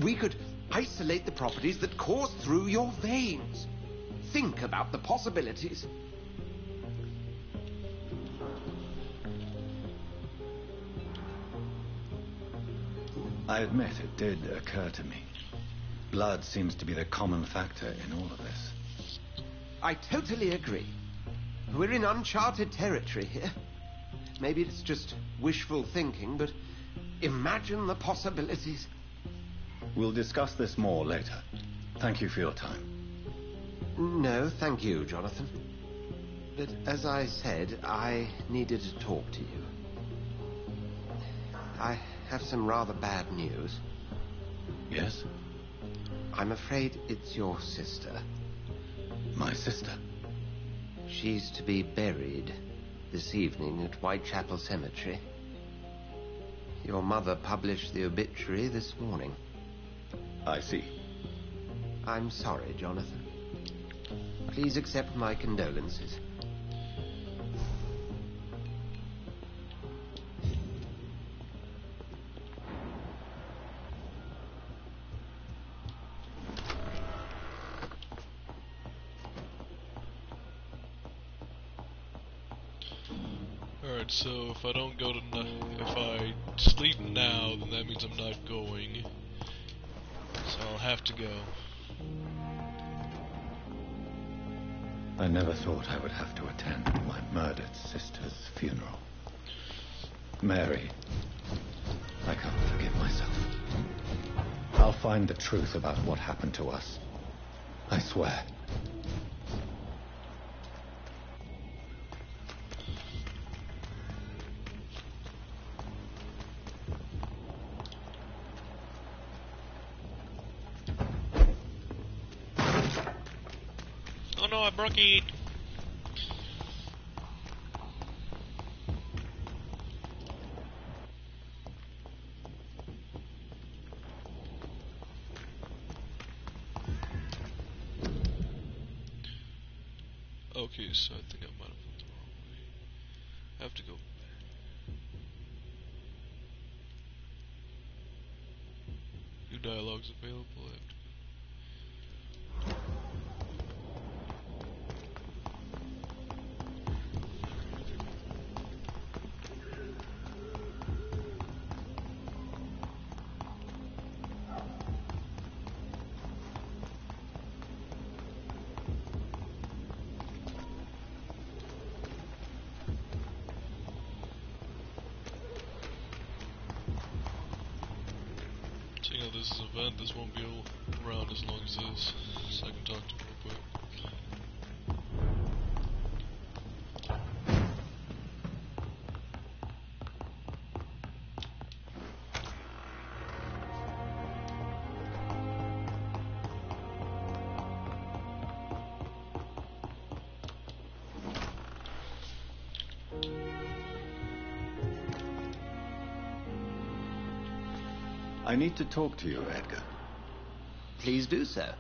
we could isolate the properties that course through your veins. Think about the possibilities. I admit it did occur to me. Blood seems to be the common factor in all of this. I totally agree. We're in uncharted territory here. Maybe it's just wishful thinking, but imagine the possibilities. We'll discuss this more later. Thank you for your time. No, thank you, Jonathan. But as I said, I needed to talk to you. I have some rather bad news. Yes? I'm afraid it's your sister. My sister? She's to be buried this evening at Whitechapel Cemetery. Your mother published the obituary this morning. I see. I'm sorry, Jonathan. Please accept my condolences. Alright, so if I don't go to if I sleep now, then that means I'm not going. So I'll have to go. I never thought I would have to attend my murdered sister's funeral. Mary, I can't forgive myself. I'll find the truth about what happened to us. I swear. Oh no, I broke it! Okay, so I think I might have went the wrong way. I have to go back. New dialogues available. I have to Seeing how this is an event, this won't be around as long as this, so I can talk to him real quick. I need to talk to you, Edgar. Please do so.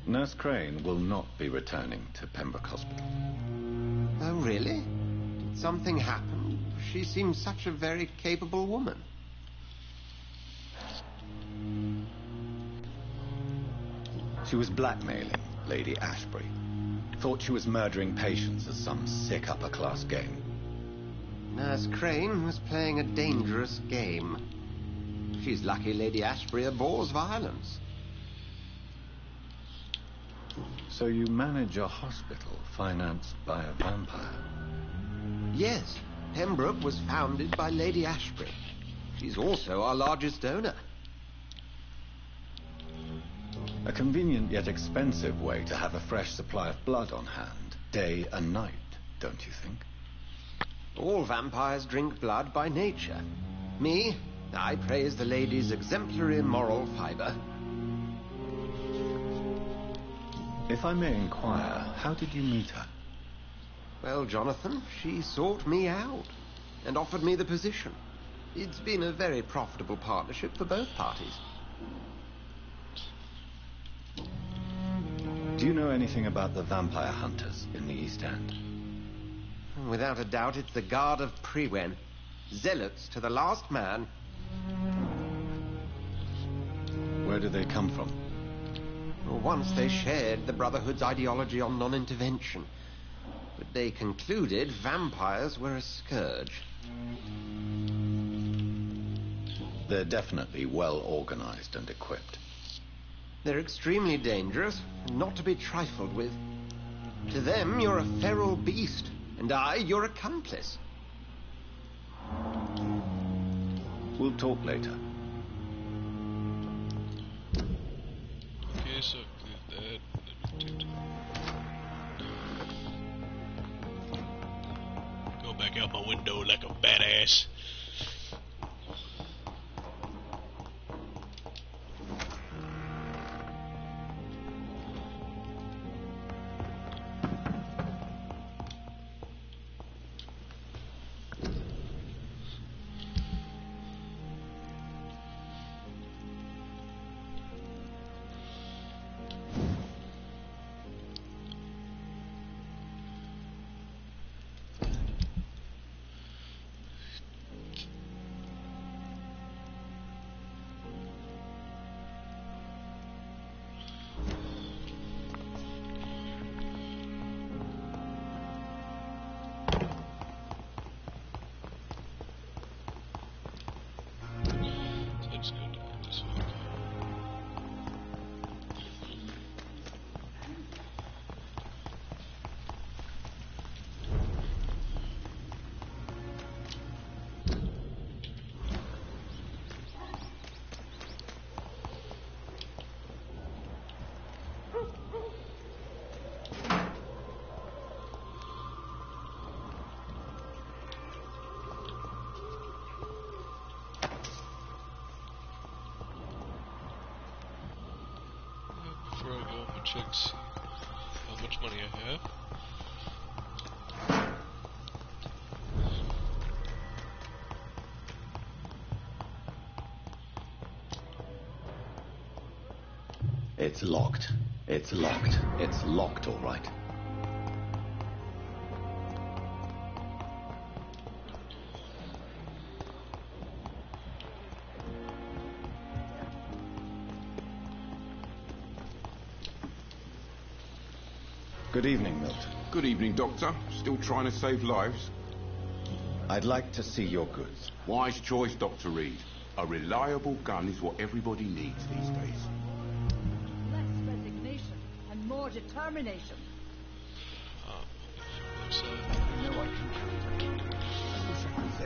Nurse Crane will not be returning to Pembroke Hospital. Oh, really? Did something happen? She seems such a very capable woman. She was blackmailing Lady Ashbury. Thought she was murdering patients as some sick upper-class game. Nurse Crane was playing a dangerous game. She's lucky Lady Ashbury abhors violence. So you manage a hospital financed by a vampire? Yes, Pembroke was founded by Lady Ashbury. She's also our largest donor. A convenient yet expensive way to have a fresh supply of blood on hand, day and night, don't you think? All vampires drink blood by nature. Me, I praise the lady's exemplary moral fibre. If I may inquire, how did you meet her? Well, Jonathan, she sought me out and offered me the position. It's been a very profitable partnership for both parties. Do you know anything about the vampire hunters in the East End? Without a doubt, it's the Guard of Prewen. Zealots to the last man. Where do they come from? Once they shared the Brotherhood's ideology on non-intervention. But they concluded vampires were a scourge. They're definitely well organized and equipped. They're extremely dangerous and not to be trifled with. To them, you're a feral beast. And I, your accomplice. We'll talk later. Okay, so do that. Go back out my window like a badass. Let's go down this way. Before I go, I'm gonna check to see how much money I have. It's locked. It's locked. It's locked, all right. Good evening, Milton. Good evening, Doctor. Still trying to save lives? I'd like to see your goods. Wise choice, Dr. Reed. A reliable gun is what everybody needs these days. Less resignation and more determination. Left side. I know I can count on you. I wish I was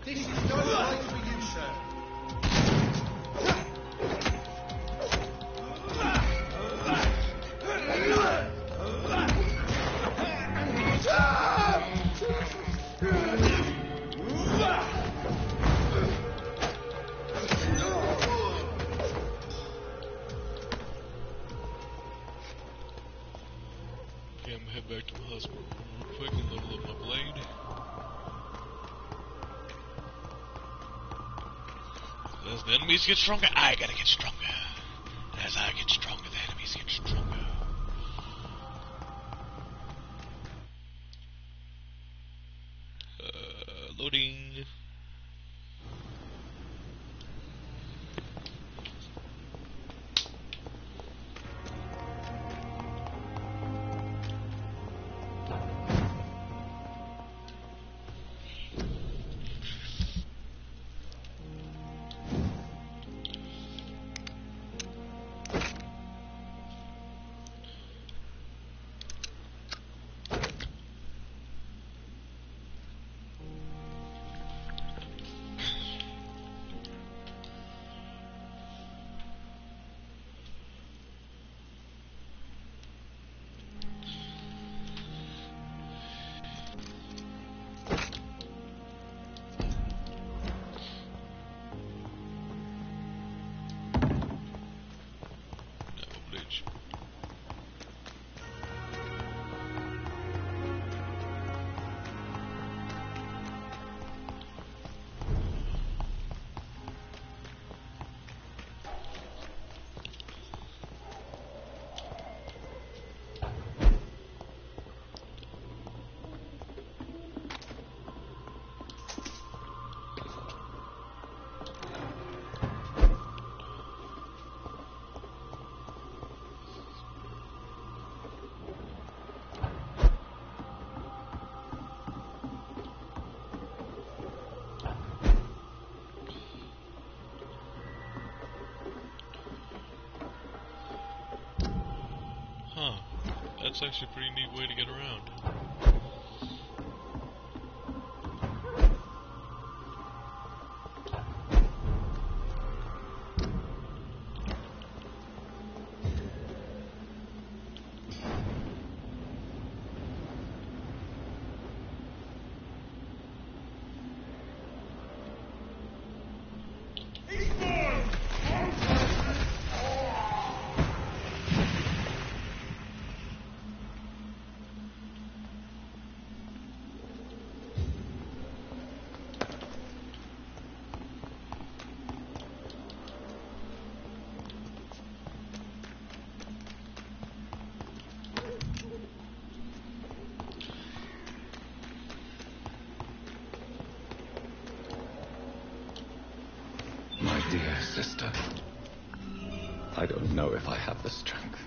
This is no place for you, sir. Okay, I'm gonna head back to the hospital real quick and level up my blade. As the enemies get stronger, I gotta get stronger. And as I get stronger, the enemies get stronger. Loading. Huh. That's actually a pretty neat way to get around. Dear sister, I don't know if I have the strength.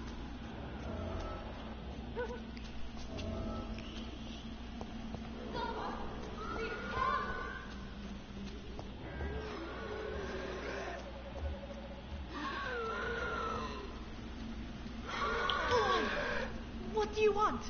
What do you want?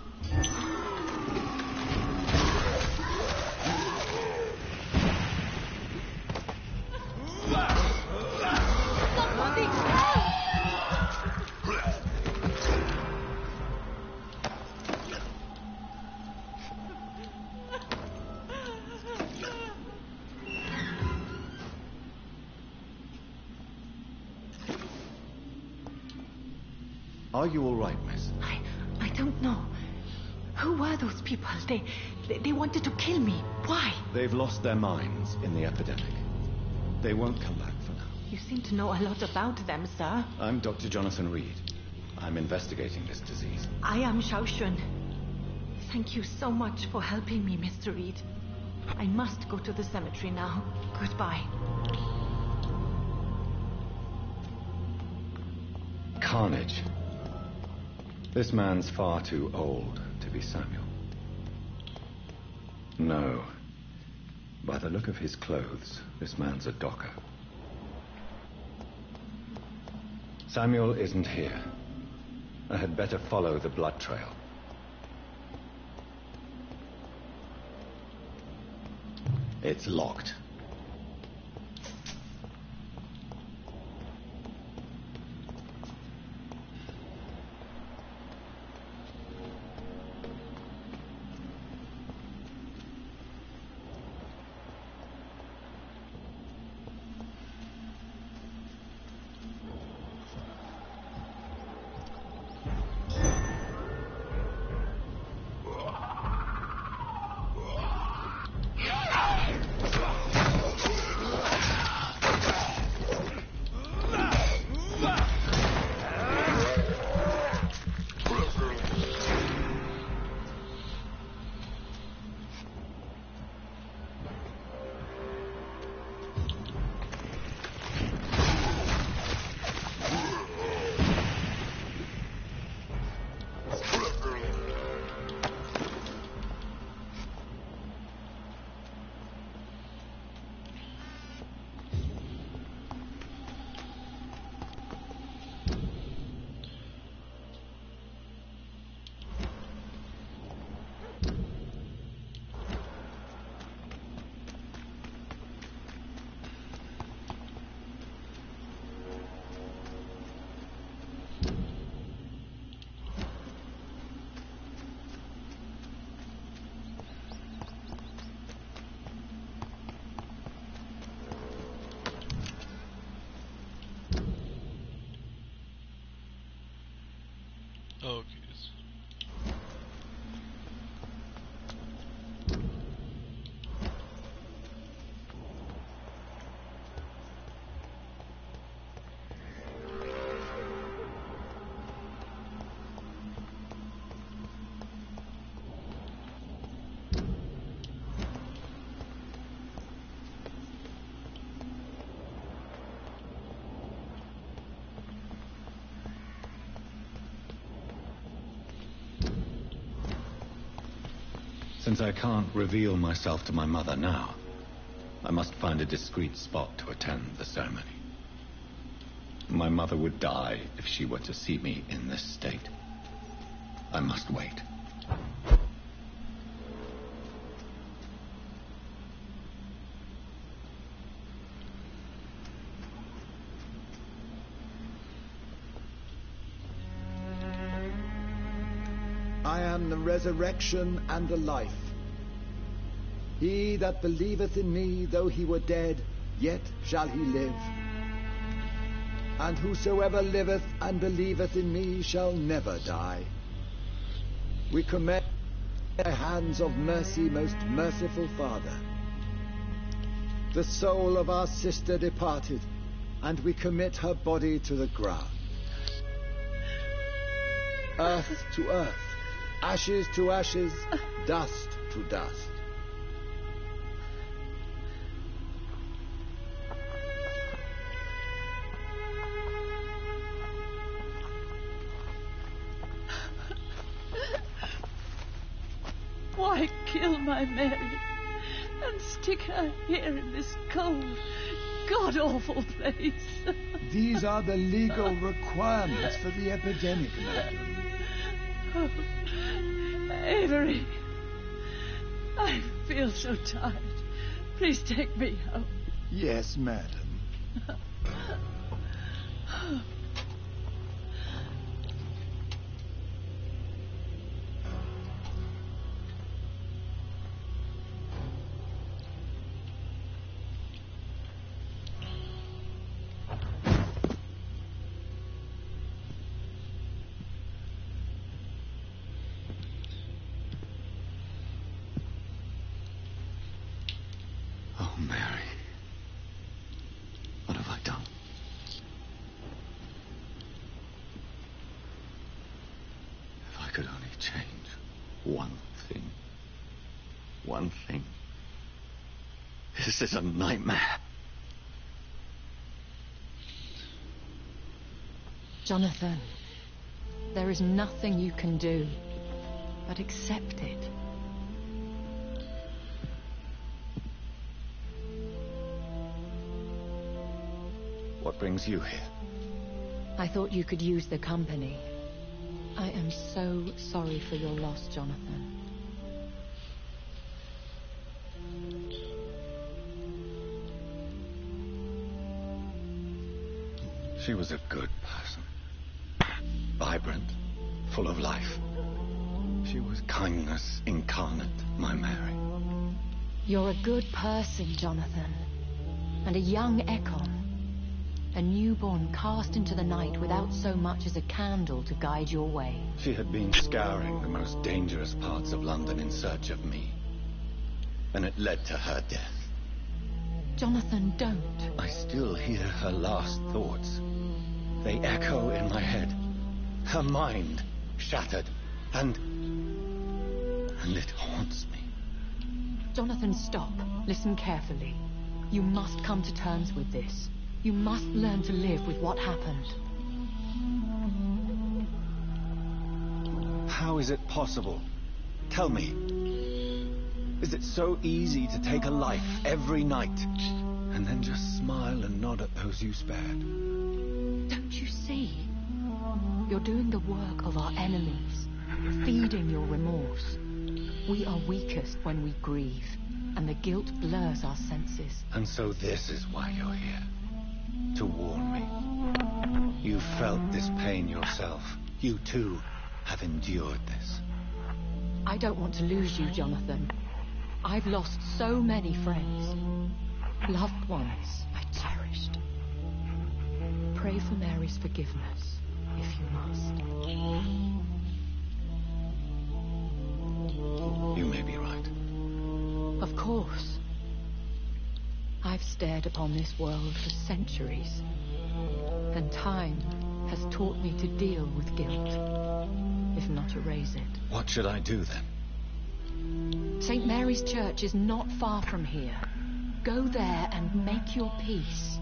Are you all right, miss? I don't know. Who were those people? They wanted to kill me. Why? They've lost their minds in the epidemic. They won't come back for now. You seem to know a lot about them, sir. I'm Dr. Jonathan Reed. I'm investigating this disease. I am Xiaoxun. Thank you so much for helping me, Mr. Reed. I must go to the cemetery now. Goodbye. carnage. This man's far too old to be Samuel. No. By the look of his clothes, this man's a docker. Samuel isn't here. I had better follow the blood trail. It's locked. Okay. Since I can't reveal myself to my mother now, I must find a discreet spot to attend the ceremony. My mother would die if she were to see me in this state. I must wait. I am the resurrection and the life. He that believeth in me, though he were dead, yet shall he live. And whosoever liveth and believeth in me shall never die. We commend the hands of mercy, most merciful Father. The soul of our sister departed, and we commit her body to the ground. Earth to earth, ashes to ashes, dust to dust. Why kill my Mary and stick her here in this cold, god-awful place? These are the legal requirements for the epidemic, madam. Oh, Avery, I feel so tired. Please take me home. Yes, madam. Oh, Mary. What have I done? If I could only change one thing. One thing. This is a nightmare. Jonathan, there is nothing you can do but accept it. What brings you here? I thought you could use the company. I am so sorry for your loss, Jonathan. She was a good person. Vibrant, full of life. She was kindness incarnate, my Mary. You're a good person, Jonathan. And a young Ekon. A newborn cast into the night without so much as a candle to guide your way. She had been scouring the most dangerous parts of London in search of me. And it led to her death. Jonathan, don't. I still hear her last thoughts. They echo in my head. Her mind shattered, and it haunts me. Jonathan, stop. Listen carefully. You must come to terms with this. You must learn to live with what happened. How is it possible? Tell me. Is it so easy to take a life every night and then just smile and nod at those you spared? Don't you see? You're doing the work of our enemies, feeding your remorse. We are weakest when we grieve, and the guilt blurs our senses. And so this is why you're here. To warn me. You felt this pain yourself. You too have endured this. I don't want to lose you, Jonathan. I've lost so many friends. Loved ones I cherished. Pray for Mary's forgiveness, if you must. You may be right. Of course. I've stared upon this world for centuries, and time has taught me to deal with guilt, if not erase it. What should I do then? St. Mary's Church is not far from here. Go there and make your peace.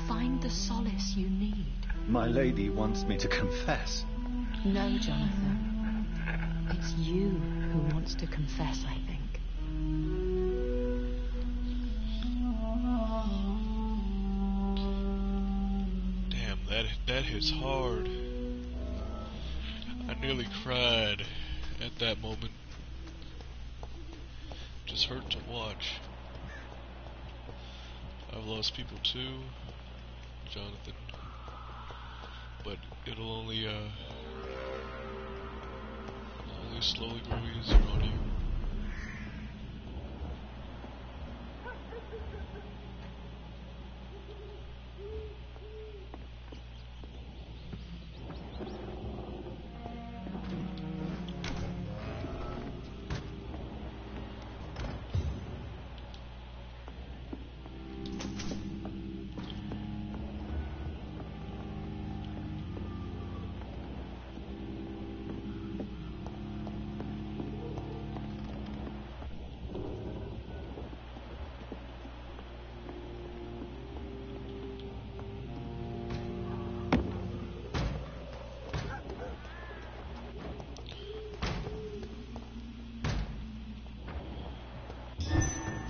Find the solace you need. My lady wants me to confess. No, Jonathan. It's you who wants to confess, I think. That hits hard. I nearly cried at that moment. Just hurt to watch. I've lost people too, Jonathan. But it'll only slowly grow easier on you.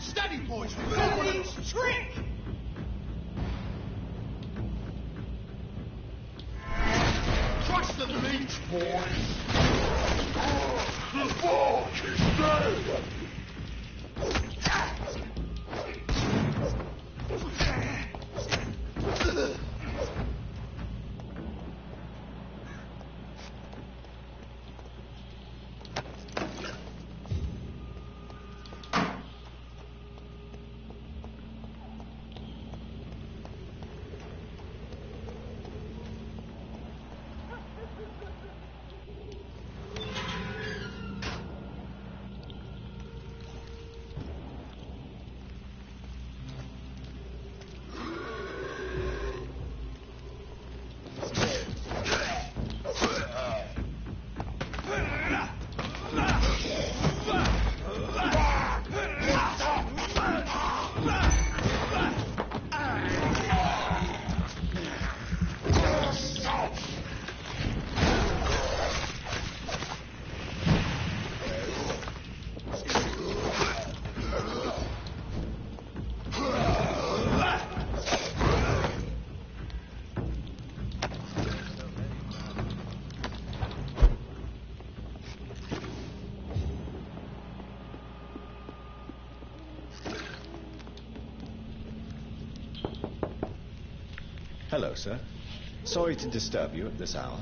Steady, boys! Steady! Shrink! Crush the meat, boys! The fork is dead! Hello, sir. Sorry to disturb you at this hour.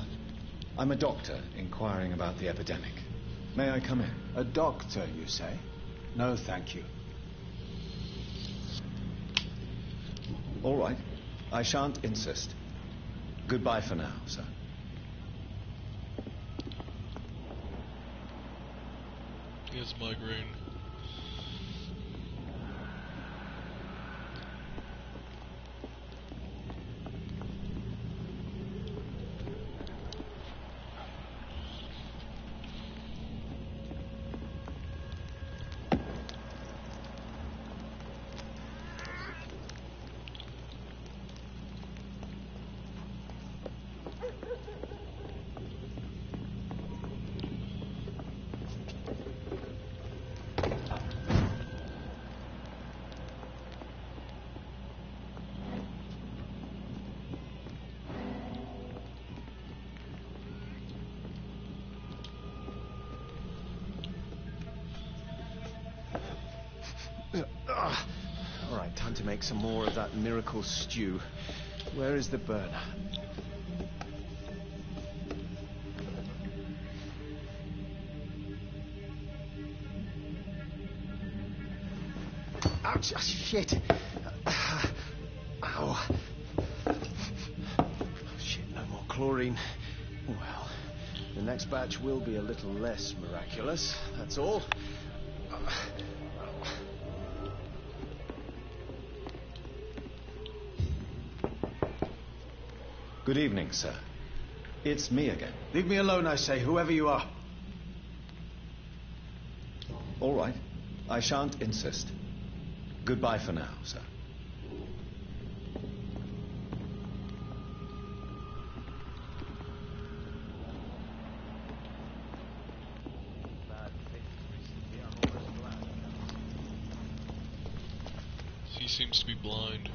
I'm a doctor inquiring about the epidemic. May I come in? A doctor, you say? No, thank you. All right. I shan't insist. Goodbye for now, sir. He has migraine. All right, time to make some more of that miracle stew. Where is the burner? Ouch! Shit! Ow! Shit! No more chlorine. Well, the next batch will be a little less miraculous. That's all. Good evening, sir. It's me again. Leave me alone, I say, whoever you are. All right. I shan't insist. Goodbye for now, sir. He seems to be blind.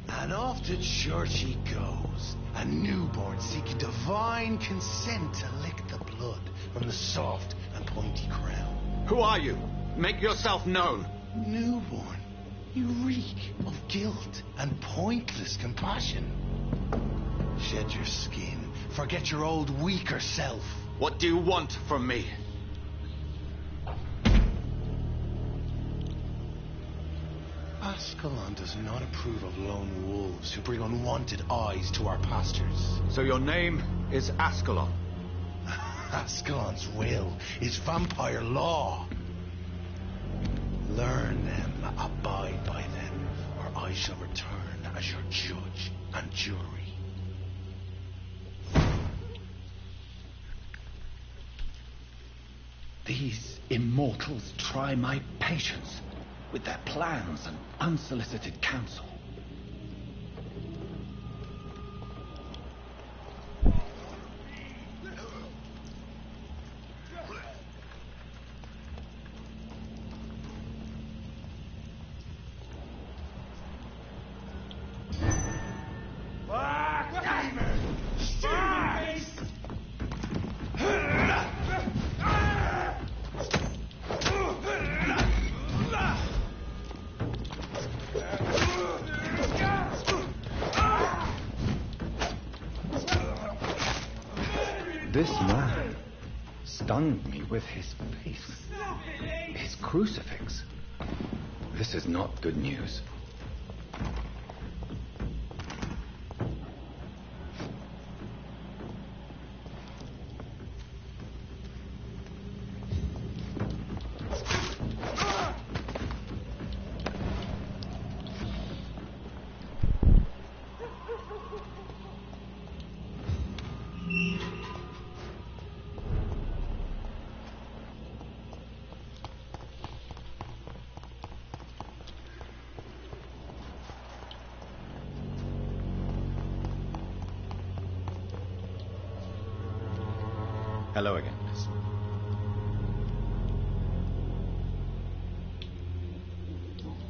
And off to church he goes, a newborn seeking divine consent to lick the blood from the soft and pointy crown. Who are you? Make yourself known. Newborn, you reek of guilt and pointless compassion. Shed your skin, forget your old weaker self. What do you want from me? Ascalon does not approve of lone wolves who bring unwanted eyes to our pastures. So your name is Ascalon? Ascalon's will is vampire law. Learn them, abide by them, or I shall return as your judge and jury. These immortals try my patience with their plans and unsolicited counsel. This man stunned me with his face, his crucifix. This is not good news. Hello again, miss.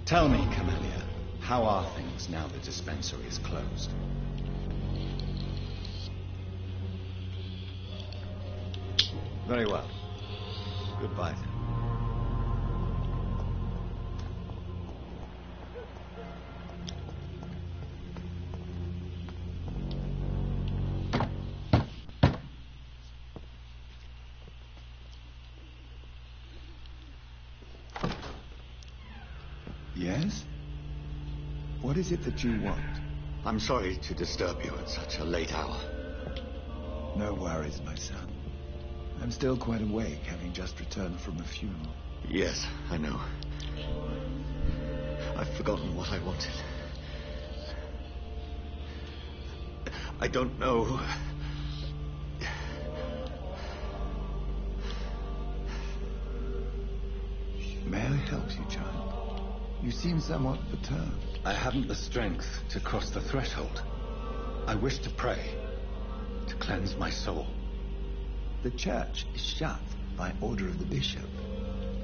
Tell me, Camellia, how are things now the dispensary is closed? Very well. Goodbye, then. Yes? What is it that you want? I'm sorry to disturb you at such a late hour. No worries, my son. I'm still quite awake, having just returned from a funeral. Yes, I know. I've forgotten what I wanted. I don't know. May I help you, child? You seem somewhat perturbed. I haven't the strength to cross the threshold. I wish to pray, to cleanse my soul. The church is shut by order of the bishop.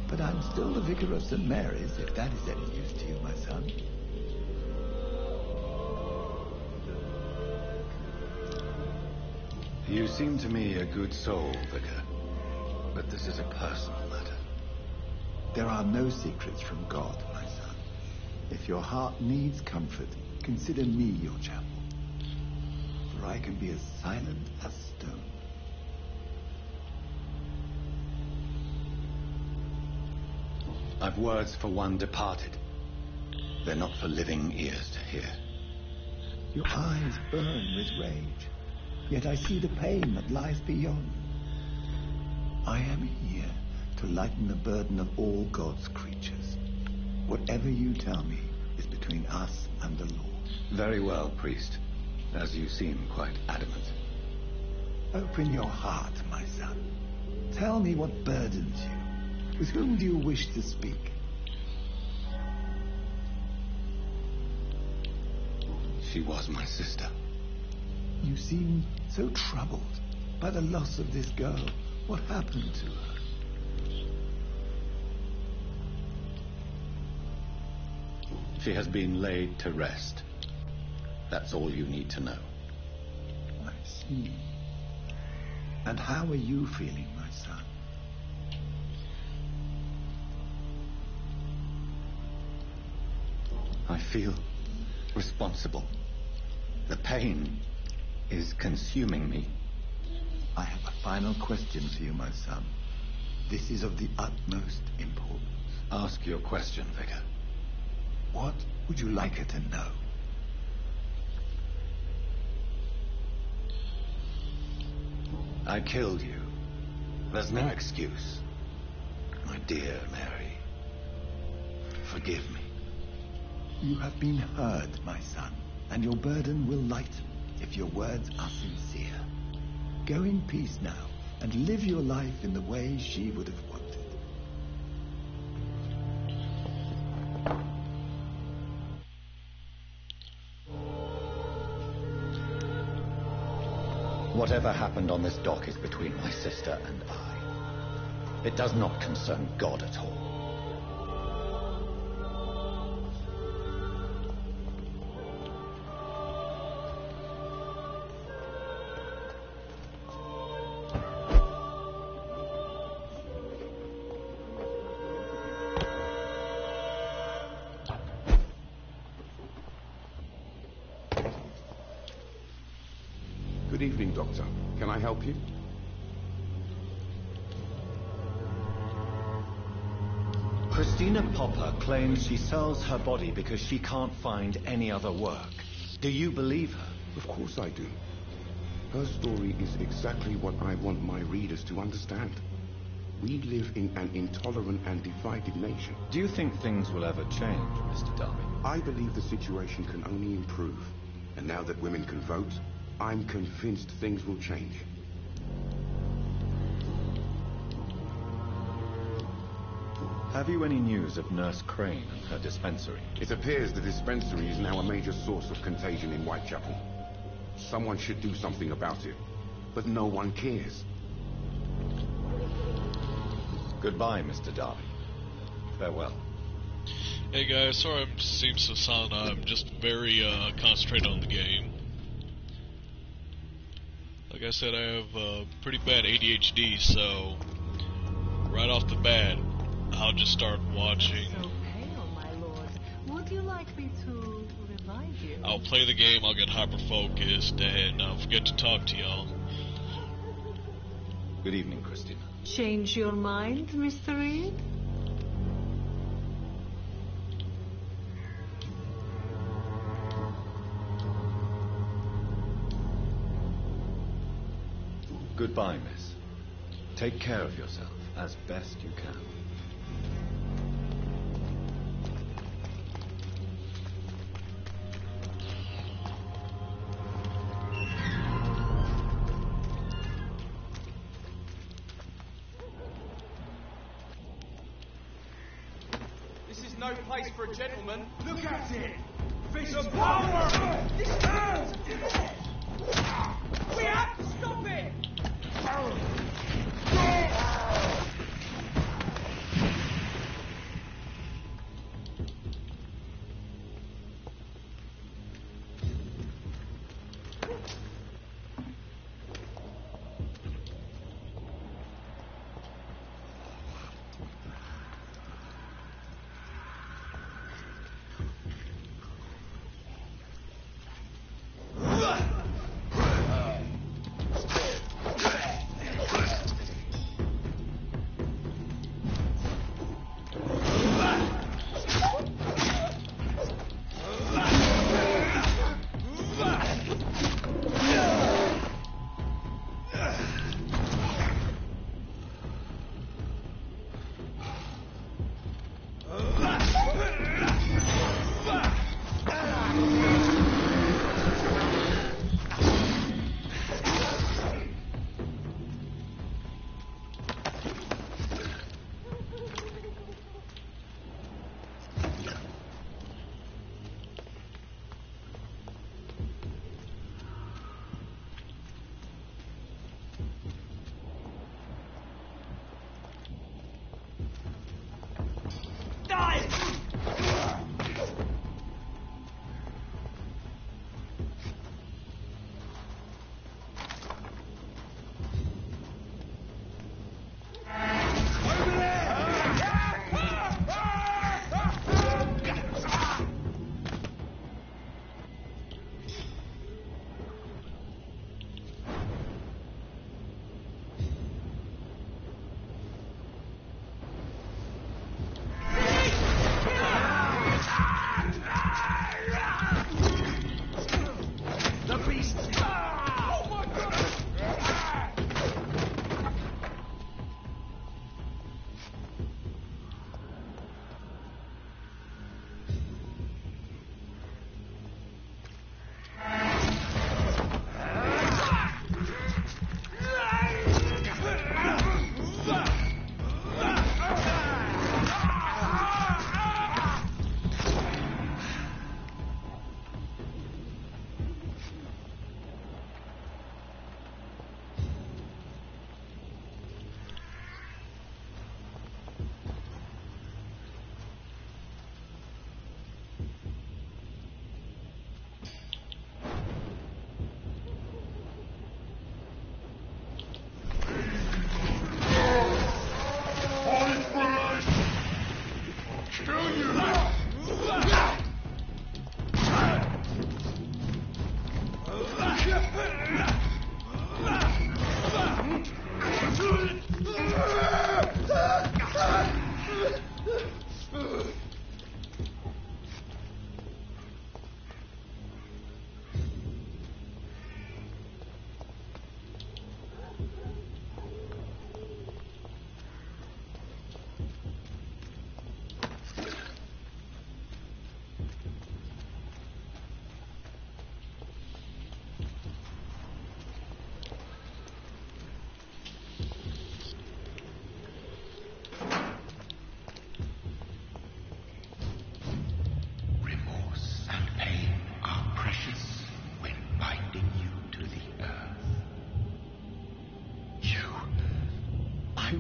But I'm still the vicar of St. Mary's, if that is any use to you, my son. You seem to me a good soul, vicar. But this is a personal matter. There are no secrets from God, my son. If your heart needs comfort, consider me your chapel. For I can be as silent as stone. I've words for one departed. They're not for living ears to hear. Your eyes burn with rage, yet I see the pain that lies beyond. I am here to lighten the burden of all God's creatures. Whatever you tell me is between us and the law. Very well, priest, as you seem quite adamant. Open your heart, my son. Tell me what burdens you. With whom do you wish to speak? She was my sister. You seem so troubled by the loss of this girl. What happened to her? She has been laid to rest. That's all you need to know. I see. And how are you feeling, my son? I feel responsible. The pain is consuming me. I have a final question for you, my son. This is of the utmost importance. Ask your question, Vicar. What would you like her to know? I killed you. There's no excuse. My dear Mary, forgive me. You have been heard, my son, and your burden will lighten if your words are sincere. Go in peace now, and live your life in the way she would have wanted. Whatever happened on this dock is between my sister and I. It does not concern God at all. Good evening, Doctor. Can I help you? Christina Popper claims she sells her body because she can't find any other work. Do you believe her? Of course I do. Her story is exactly what I want my readers to understand. We live in an intolerant and divided nation. Do you think things will ever change, Mr. Darby? I believe the situation can only improve. And now that women can vote, I'm convinced things will change. Have you any news of Nurse Crane and her dispensary? It appears the dispensary is now a major source of contagion in Whitechapel. Someone should do something about it, but no one cares. Goodbye, Mr. Darby. Farewell. Hey guys, sorry I seem so silent. I'm just very concentrated on the game. Like I said, I have pretty bad ADHD, so right off the bat, I'll just start watching. So pale, my lord. Would you like me to revive you? I'll play the game, I'll get hyper-focused, and I'll forget to talk to y'all. Good evening, Christina. Change your mind, Mr. Reed? Goodbye, miss. Take care of yourself as best you can. This is no place for a gentleman. Look at it! Fist of power! This hurts! We have to stop it!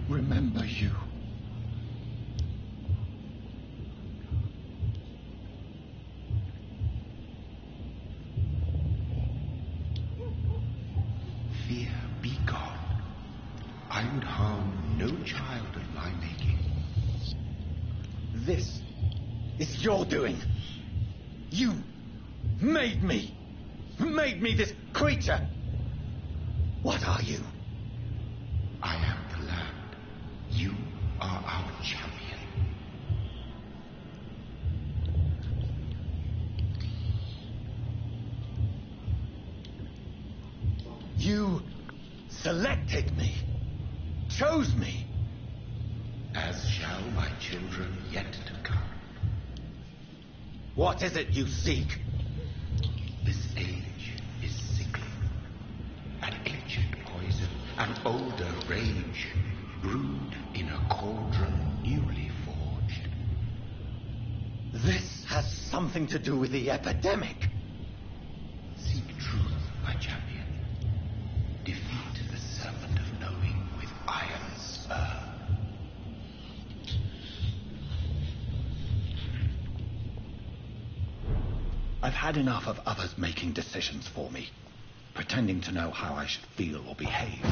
Remember you. Fear, be gone. I would harm no child of my making. This is your doing. You made me this creature. What are you? I am the land. You are our champion. You selected me, chose me. As shall my children yet to come. What is it you seek? This age is sickly. An ancient poison, an older rage, brewed in a cauldron newly forged. This has something to do with the epidemic. Seek truth, my champion. Defeat the serpent of knowing with iron spur. I've had enough of others making decisions for me, pretending to know how I should feel or behave.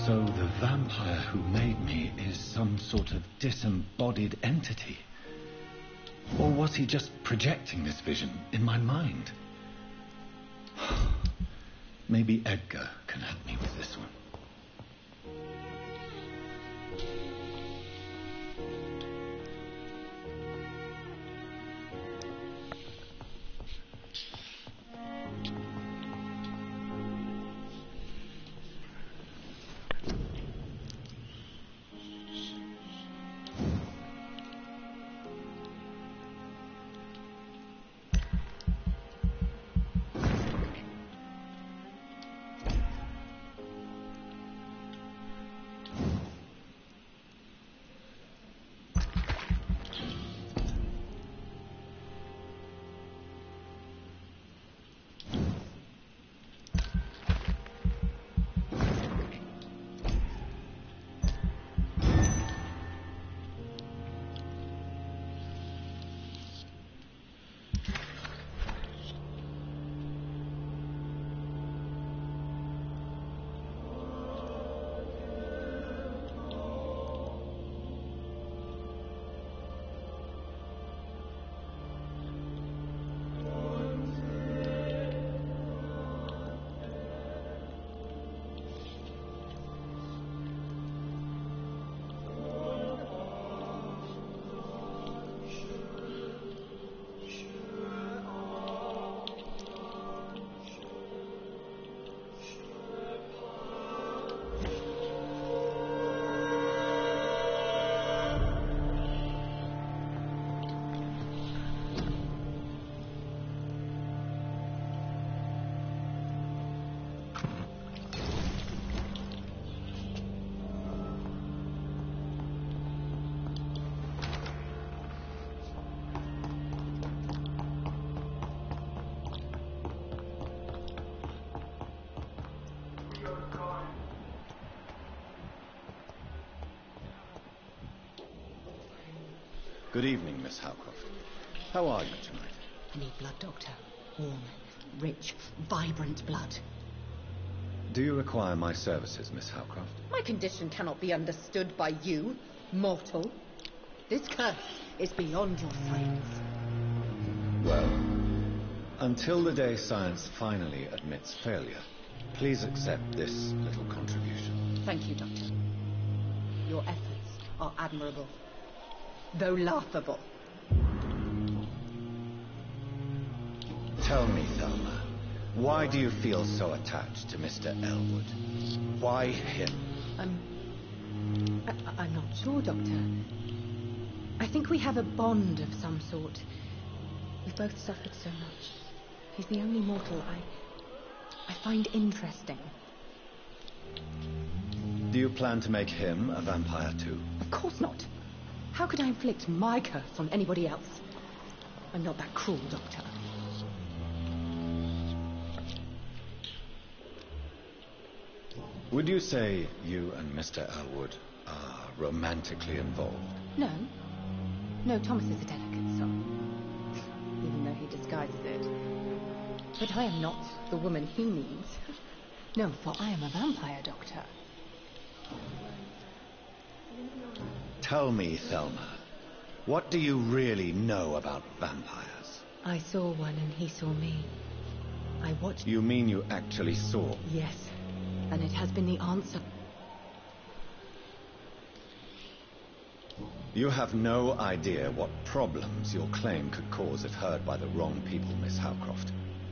So the vampire who made me is some sort of disembodied entity? Or was he just projecting this vision in my mind? Maybe Edgar can help me with this one. Good evening, Miss Howcroft. How are you tonight? I need blood, Doctor. Warm, rich, vibrant blood. Do you require my services, Miss Howcroft? My condition cannot be understood by you, mortal. This curse is beyond your frames. Well, until the day science finally admits failure, please accept this little contribution. Thank you, Doctor. Your efforts are admirable, though laughable. Tell me, Thelma, why do you feel so attached to Mr. Elwood? Why him? I'm not sure, Doctor. I think we have a bond of some sort. We've both suffered so much. He's the only mortal I find interesting. Do you plan to make him a vampire too? Of course not. How could I inflict my curse on anybody else? I'm not that cruel, Doctor. Would you say you and Mr. Elwood are romantically involved? No. No, Thomas is a delicate soul. Even though he disguises it. But I am not the woman he needs. No, for I am a vampire, Doctor. Tell me, Thelma, what do you really know about vampires? I saw one and he saw me. I watched... You mean you actually saw? Yes, and it has been the answer. You have no idea what problems your claim could cause if heard by the wrong people, Miss Howcroft.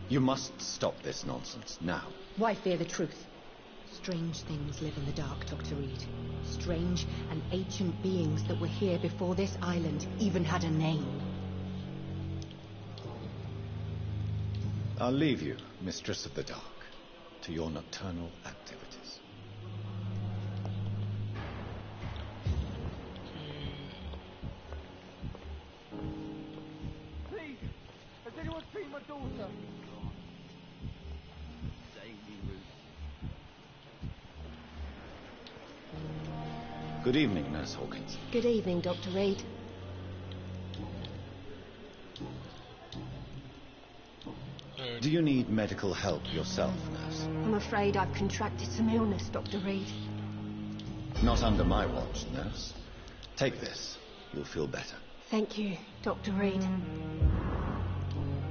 You must stop this nonsense, now. Why fear the truth? Strange things live in the dark, Dr. Reed. Strange and ancient beings that were here before this island even had a name. I'll leave you, Mistress of the Dark, to your nocturnal activities. Please, has anyone seen my daughter? Good evening, Nurse Hawkins. Good evening, Dr. Reed. Do you need medical help yourself, Nurse? I'm afraid I've contracted some illness, Dr. Reed. Not under my watch, Nurse. Take this. You'll feel better. Thank you, Dr. Reed.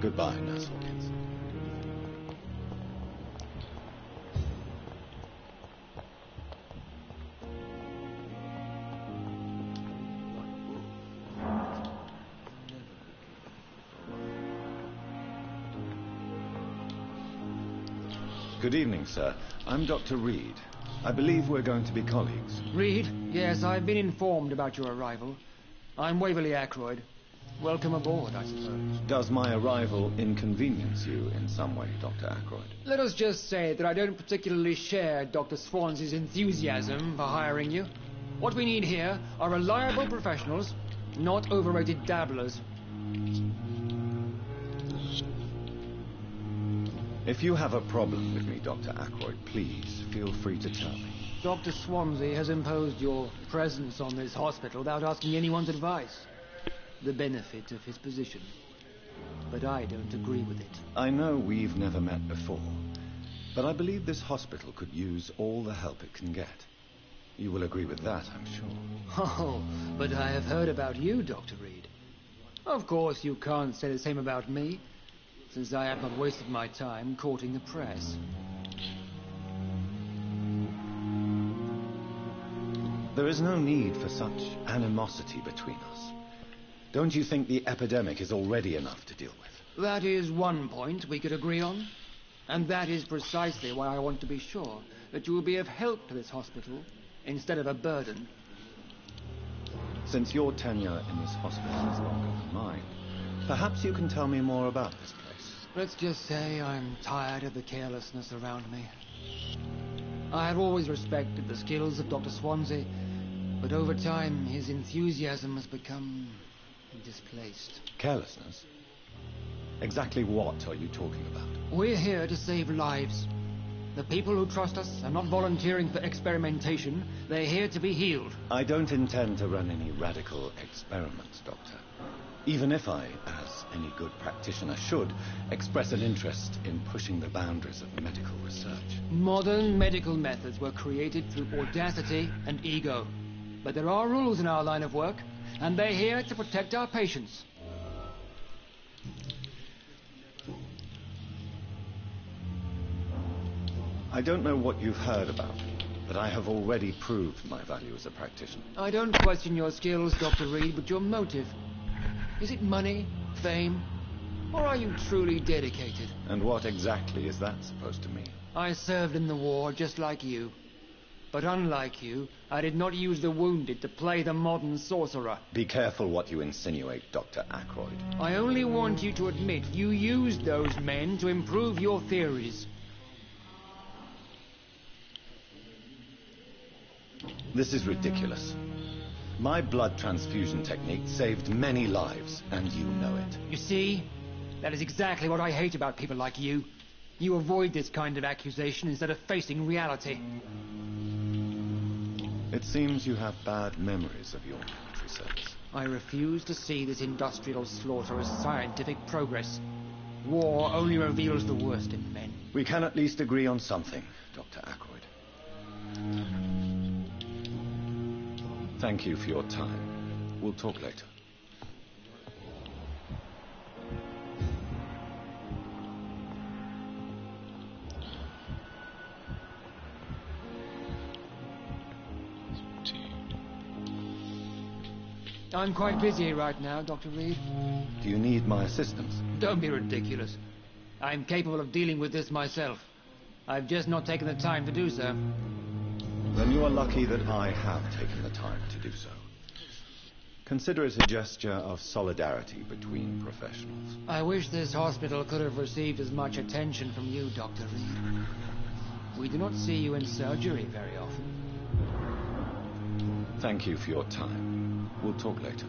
Goodbye, Nurse Hawkins. Good evening, sir. I'm Dr. Reed. I believe we're going to be colleagues. Reed? Yes, I've been informed about your arrival. I'm Waverly Ackroyd. Welcome aboard, I suppose. Does my arrival inconvenience you in some way, Dr. Ackroyd? Let us just say that I don't particularly share Dr. Swansea's enthusiasm for hiring you. What we need here are reliable professionals, not overrated dabblers. If you have a problem with me, Dr. Ackroyd, please feel free to tell me. Dr. Swansea has imposed your presence on this hospital without asking anyone's advice. The benefit of his position. But I don't agree with it. I know we've never met before, but I believe this hospital could use all the help it can get. You will agree with that, I'm sure. Oh, but I have heard about you, Dr. Reed. Of course, you can't say the same about me, since I have not wasted my time courting the press. There is no need for such animosity between us. Don't you think the epidemic is already enough to deal with? That is one point we could agree on. And that is precisely why I want to be sure that you will be of help to this hospital instead of a burden. Since your tenure in this hospital is longer than mine, perhaps you can tell me more about this place. Let's just say I'm tired of the carelessness around me. I have always respected the skills of Dr. Swansea, but over time his enthusiasm has become displaced. Carelessness? Exactly what are you talking about? We're here to save lives. The people who trust us are not volunteering for experimentation. They're here to be healed. I don't intend to run any radical experiments, Doctor. Even if I, as any good practitioner should, express an interest in pushing the boundaries of medical research. Modern medical methods were created through audacity and ego. But there are rules in our line of work, and they're here to protect our patients. I don't know what you've heard about me, but I have already proved my value as a practitioner. I don't question your skills, Dr. Reed, but your motive. Is it money, fame, or are you truly dedicated? And what exactly is that supposed to mean? I served in the war just like you. But unlike you, I did not use the wounded to play the modern sorcerer. Be careful what you insinuate, Dr. Ackroyd. I only want you to admit you used those men to improve your theories. This is ridiculous. My blood transfusion technique saved many lives, and you know it. You see? That is exactly what I hate about people like you. You avoid this kind of accusation instead of facing reality. It seems you have bad memories of your military service. I refuse to see this industrial slaughter as scientific progress. War only reveals the worst in men. We can at least agree on something, Dr. Ackroyd. Thank you for your time. We'll talk later. I'm quite busy right now, Dr. Reed. Do you need my assistance? Don't be ridiculous. I'm capable of dealing with this myself. I've just not taken the time to do so. Then you are lucky that I have taken the time to do so. Consider it a gesture of solidarity between professionals. I wish this hospital could have received as much attention from you, Dr. Reed. We do not see you in surgery very often. Thank you for your time. We'll talk later.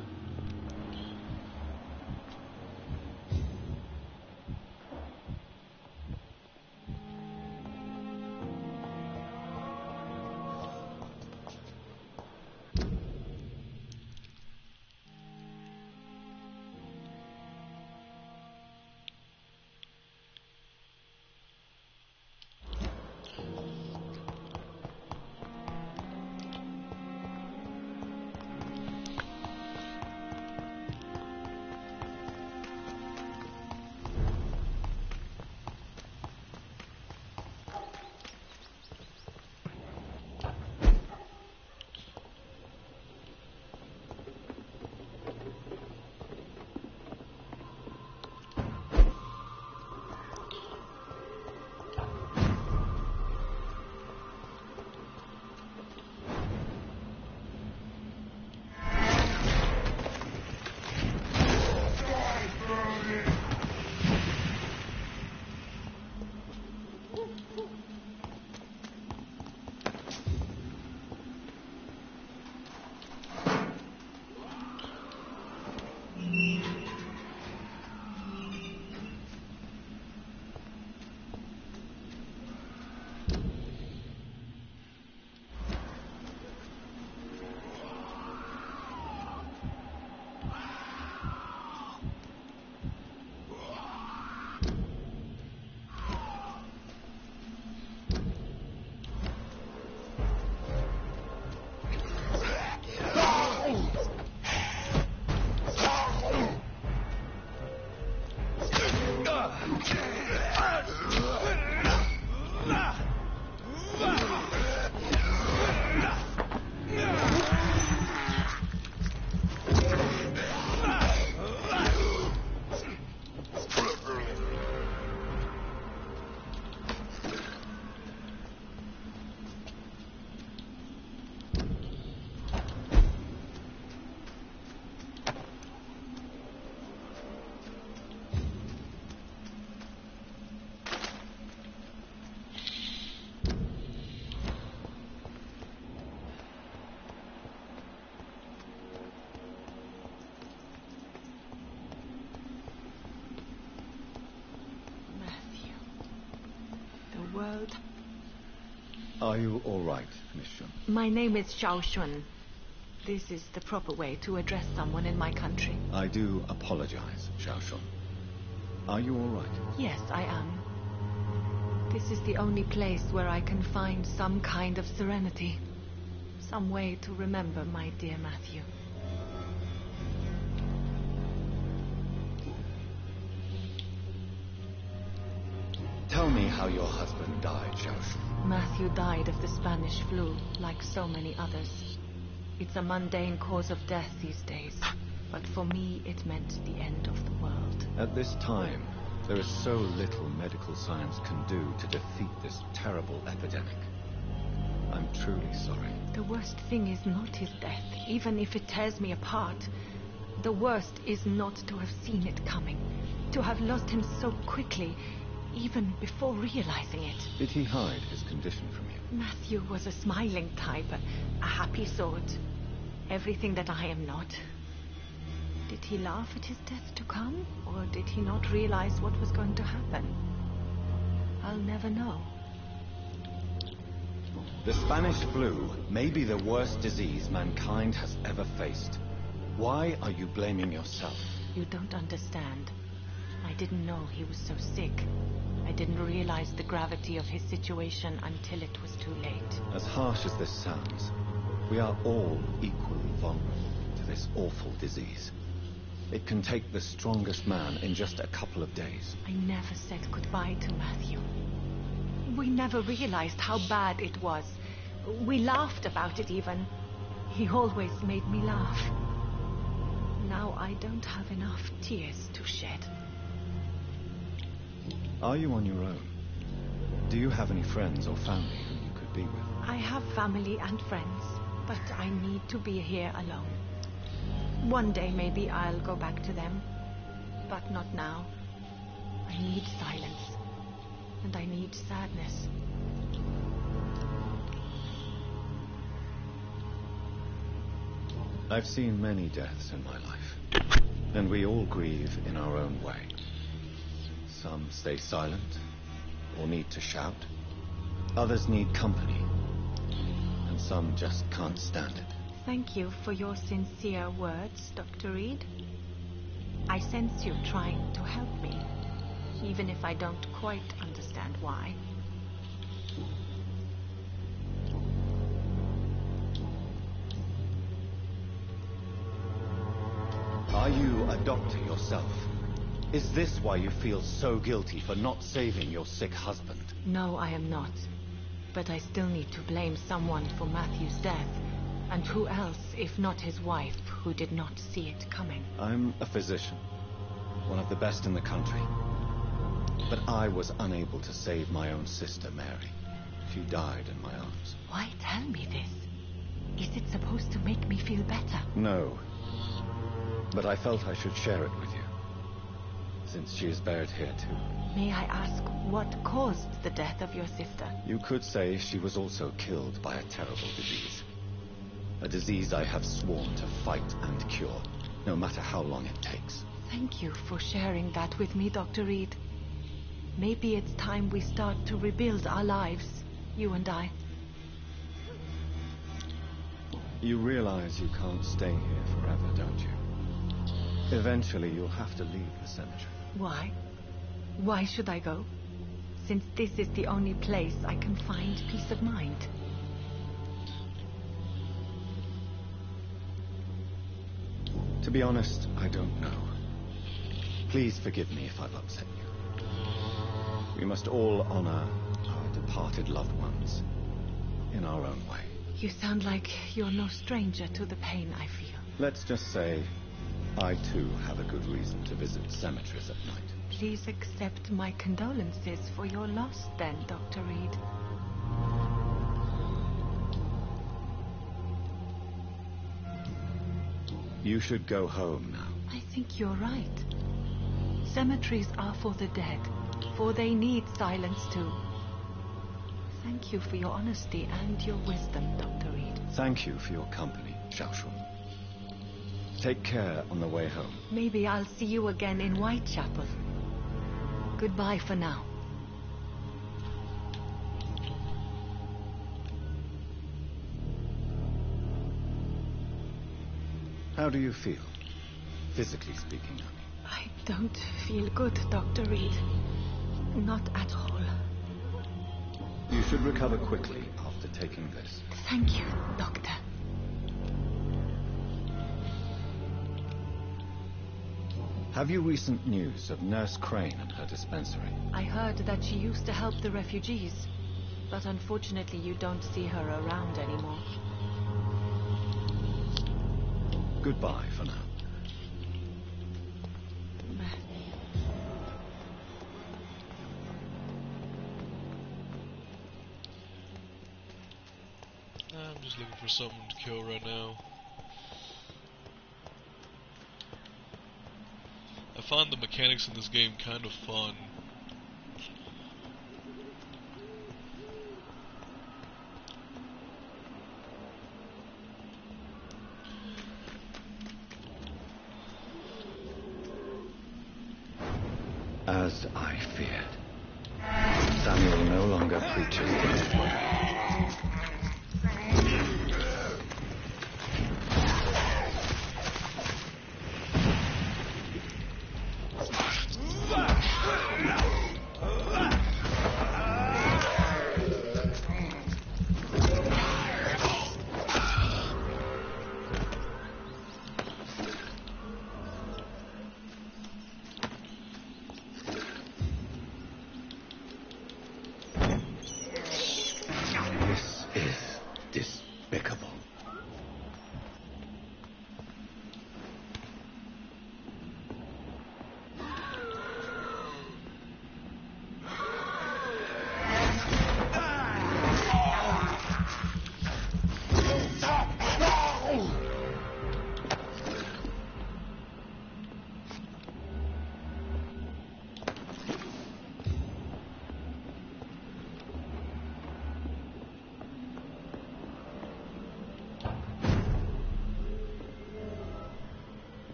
World. Are you all right, Miss Shun? My name is Xiao Shun. This is the proper way to address someone in my country. I do apologize, Xiao Shun. Are you all right? Yes, I am. This is the only place where I can find some kind of serenity. Some way to remember my dear Matthew. Tell me how your husband died, Xiao Shun. Matthew died of the Spanish flu, like so many others. It's a mundane cause of death these days, but for me it meant the end of the world. At this time, there is so little medical science can do to defeat this terrible epidemic. I'm truly sorry. The worst thing is not his death, even if it tears me apart. The worst is not to have seen it coming, to have lost him so quickly, even before realizing it. Did he hide his condition from you? Matthew was a smiling type, a happy sort. Everything that I am not. Did he laugh at his death to come, or did he not realize what was going to happen? I'll never know. The Spanish flu may be the worst disease mankind has ever faced. Why are you blaming yourself? You don't understand. I didn't know he was so sick. I didn't realize the gravity of his situation until it was too late. As harsh as this sounds, we are all equally vulnerable to this awful disease. It can take the strongest man in just a couple of days. I never said goodbye to Matthew. We never realized how bad it was. We laughed about it even. He always made me laugh. Now I don't have enough tears to shed. Are you on your own? Do you have any friends or family who you could be with? I have family and friends, but I need to be here alone. One day maybe I'll go back to them, but not now. I need silence, and I need sadness. I've seen many deaths in my life, and we all grieve in our own way. Some stay silent, or need to shout. Others need company, and some just can't stand it. Thank you for your sincere words, Dr. Reed. I sense you trying to help me, even if I don't quite understand why. Are you a doctor yourself? Is this why you feel so guilty for not saving your sick husband? No, I am not. But I still need to blame someone for Matthew's death. And who else, if not his wife, who did not see it coming? I'm a physician, one of the best in the country. But I was unable to save my own sister, Mary. She died in my arms. Why tell me this? Is it supposed to make me feel better? No. But I felt I should share it with you, since she is buried here too. May I ask what caused the death of your sister? You could say she was also killed by a terrible disease. A disease I have sworn to fight and cure, no matter how long it takes. Thank you for sharing that with me, Dr. Reed. Maybe it's time we start to rebuild our lives, you and I. You realize you can't stay here forever, don't you? Eventually, you'll have to leave the cemetery. Why? Why should I go? Since this is the only place I can find peace of mind. To be honest, I don't know. Please forgive me if I've upset you. We must all honor our departed loved ones in our own way. You sound like you're no stranger to the pain I feel. Let's just say I too have a good reason to visit cemeteries at night. Please accept my condolences for your loss then, Dr. Reed. You should go home now. I think you're right. Cemeteries are for the dead, for they need silence too. Thank you for your honesty and your wisdom, Dr. Reed. Thank you for your company, Xiaoshu. Take care on the way home. Maybe I'll see you again in Whitechapel. Goodbye for now. How do you feel? Physically speaking, I mean. I don't feel good, Dr. Reed. Not at all. You should recover quickly after taking this. Thank you, Doctor. Have you recent news of Nurse Crane and her dispensary? I heard that she used to help the refugees, but unfortunately you don't see her around anymore. Goodbye for now. I'm just looking for someone to kill right now. I find the mechanics in this game kind of fun. As I feared, Samuel no longer preaches the gospel. This is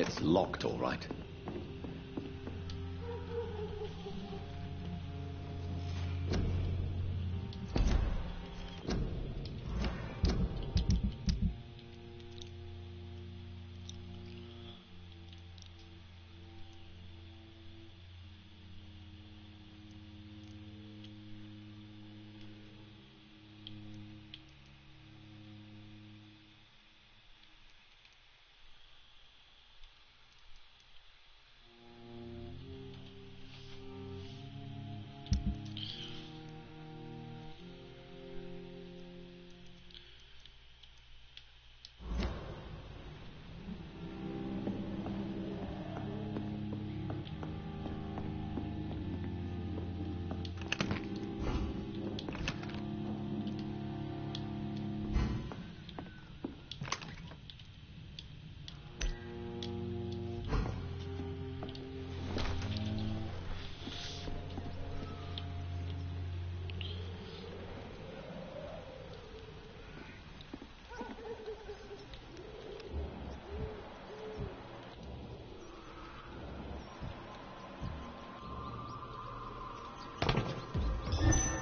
It's locked, all right.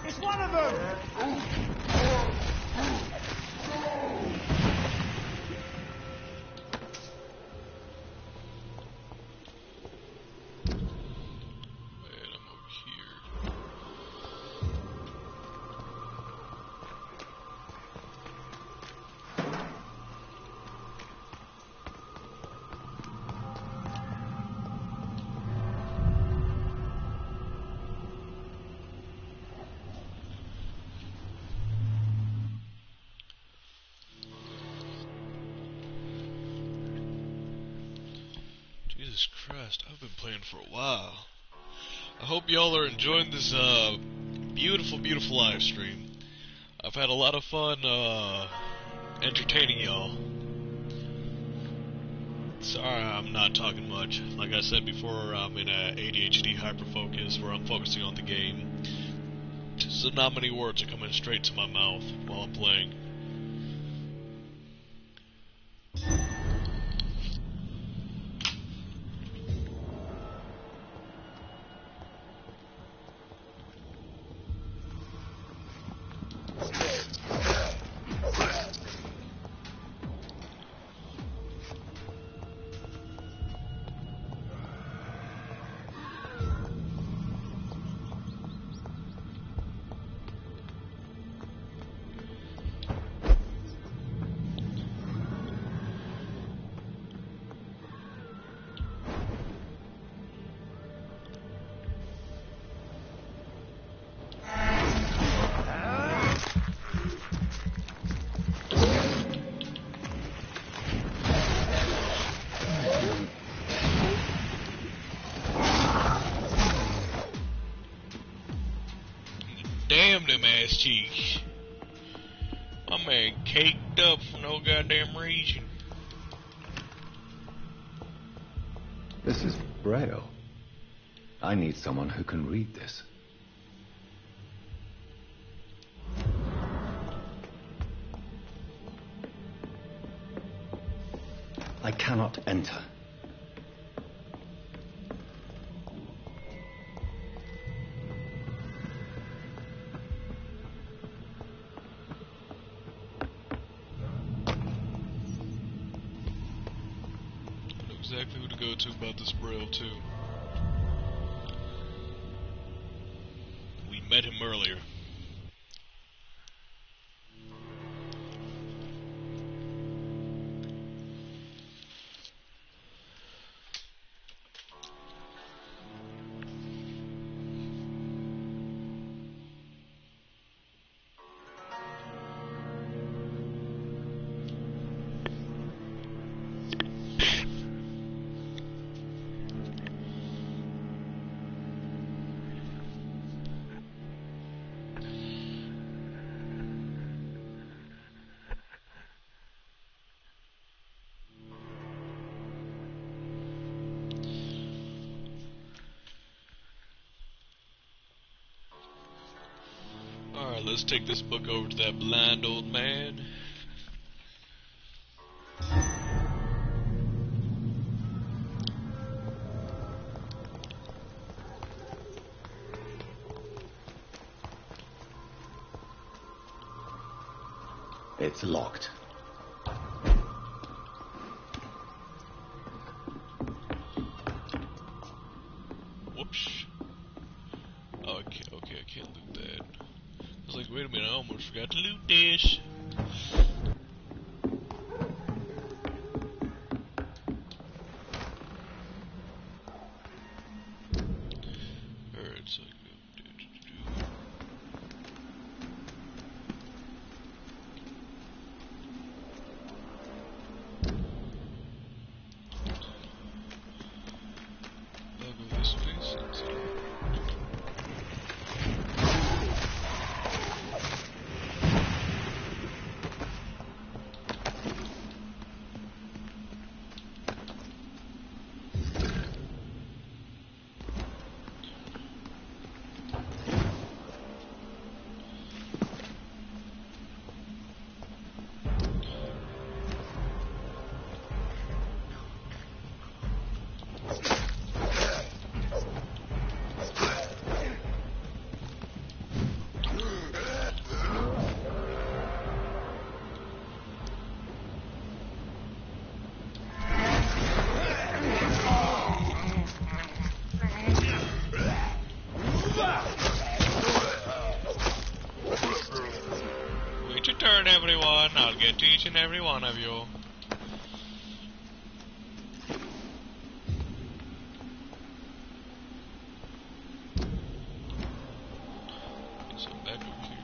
It's one of them! Jesus Christ, I've been playing for a while. I hope y'all are enjoying this beautiful, beautiful live stream. I've had a lot of fun entertaining y'all. Sorry I'm not talking much. Like I said before, I'm in a ADHD hyperfocus where I'm focusing on the game. So not many words are coming straight to my mouth while I'm playing. Damn them ass cheeks. My man caked up for no goddamn reason. This is Braille. I need someone who can read this. I cannot enter. Exactly who to go to about this Braille too. We met him earlier. Alright, let's take this book over to that blind old man. It's locked. Whoops. Oh, okay, I can't loot that. I was like, wait a minute, I almost forgot to loot this. Alright, so I'll go this way since wait your turn, everyone. I'll get to each and every one of you. So back over here.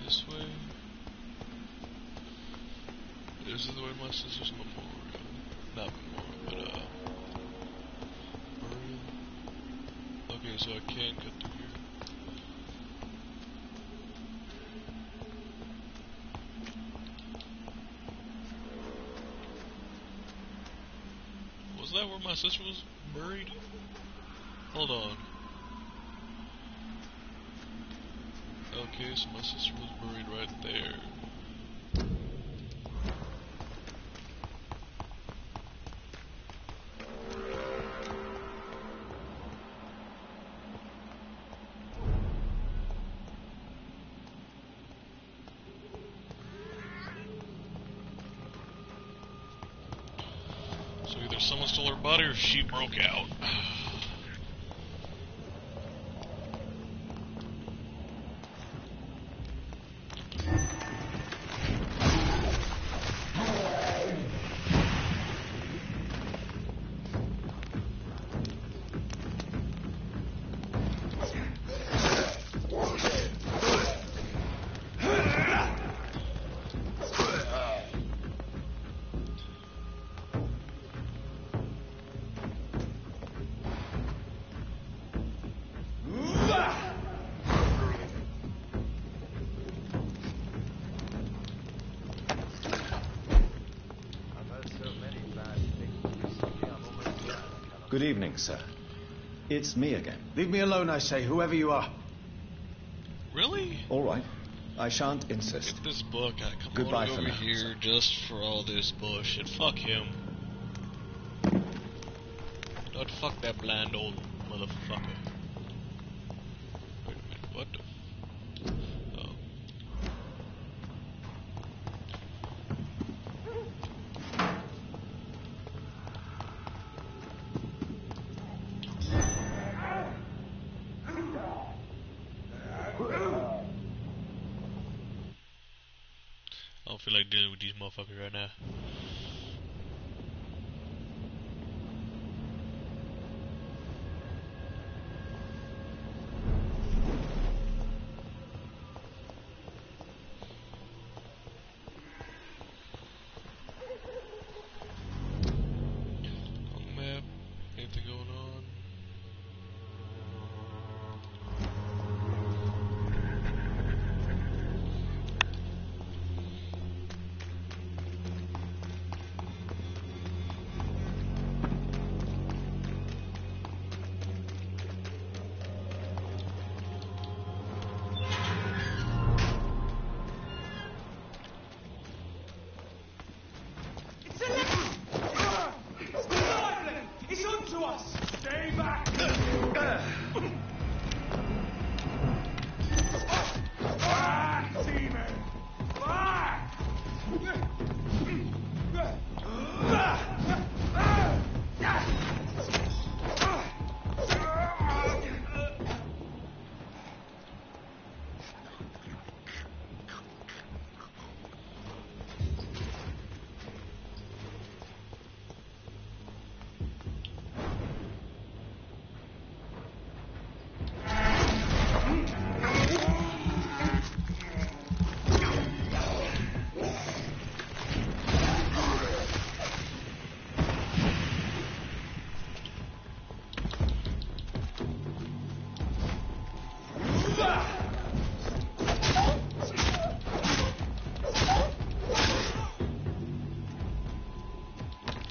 This way. This is the way my sister's memorial. Not memorial, but burial. Okay, so I can cut through here. Was that where my sister was buried? Hold on. Okay, so my sister was buried right there. So either someone stole her body or she broke out. Good evening, sir. It's me again. Leave me alone, I say, whoever you are. Really? All right. I shan't insist. Get this book. I come Goodbye all for over now, here sir. just for all this bullshit. Fuck him. Not fuck that blind old motherfucker. Wait a minute, what the? Oh. I don't feel like dealing with these motherfuckers right now. On map, anything going on?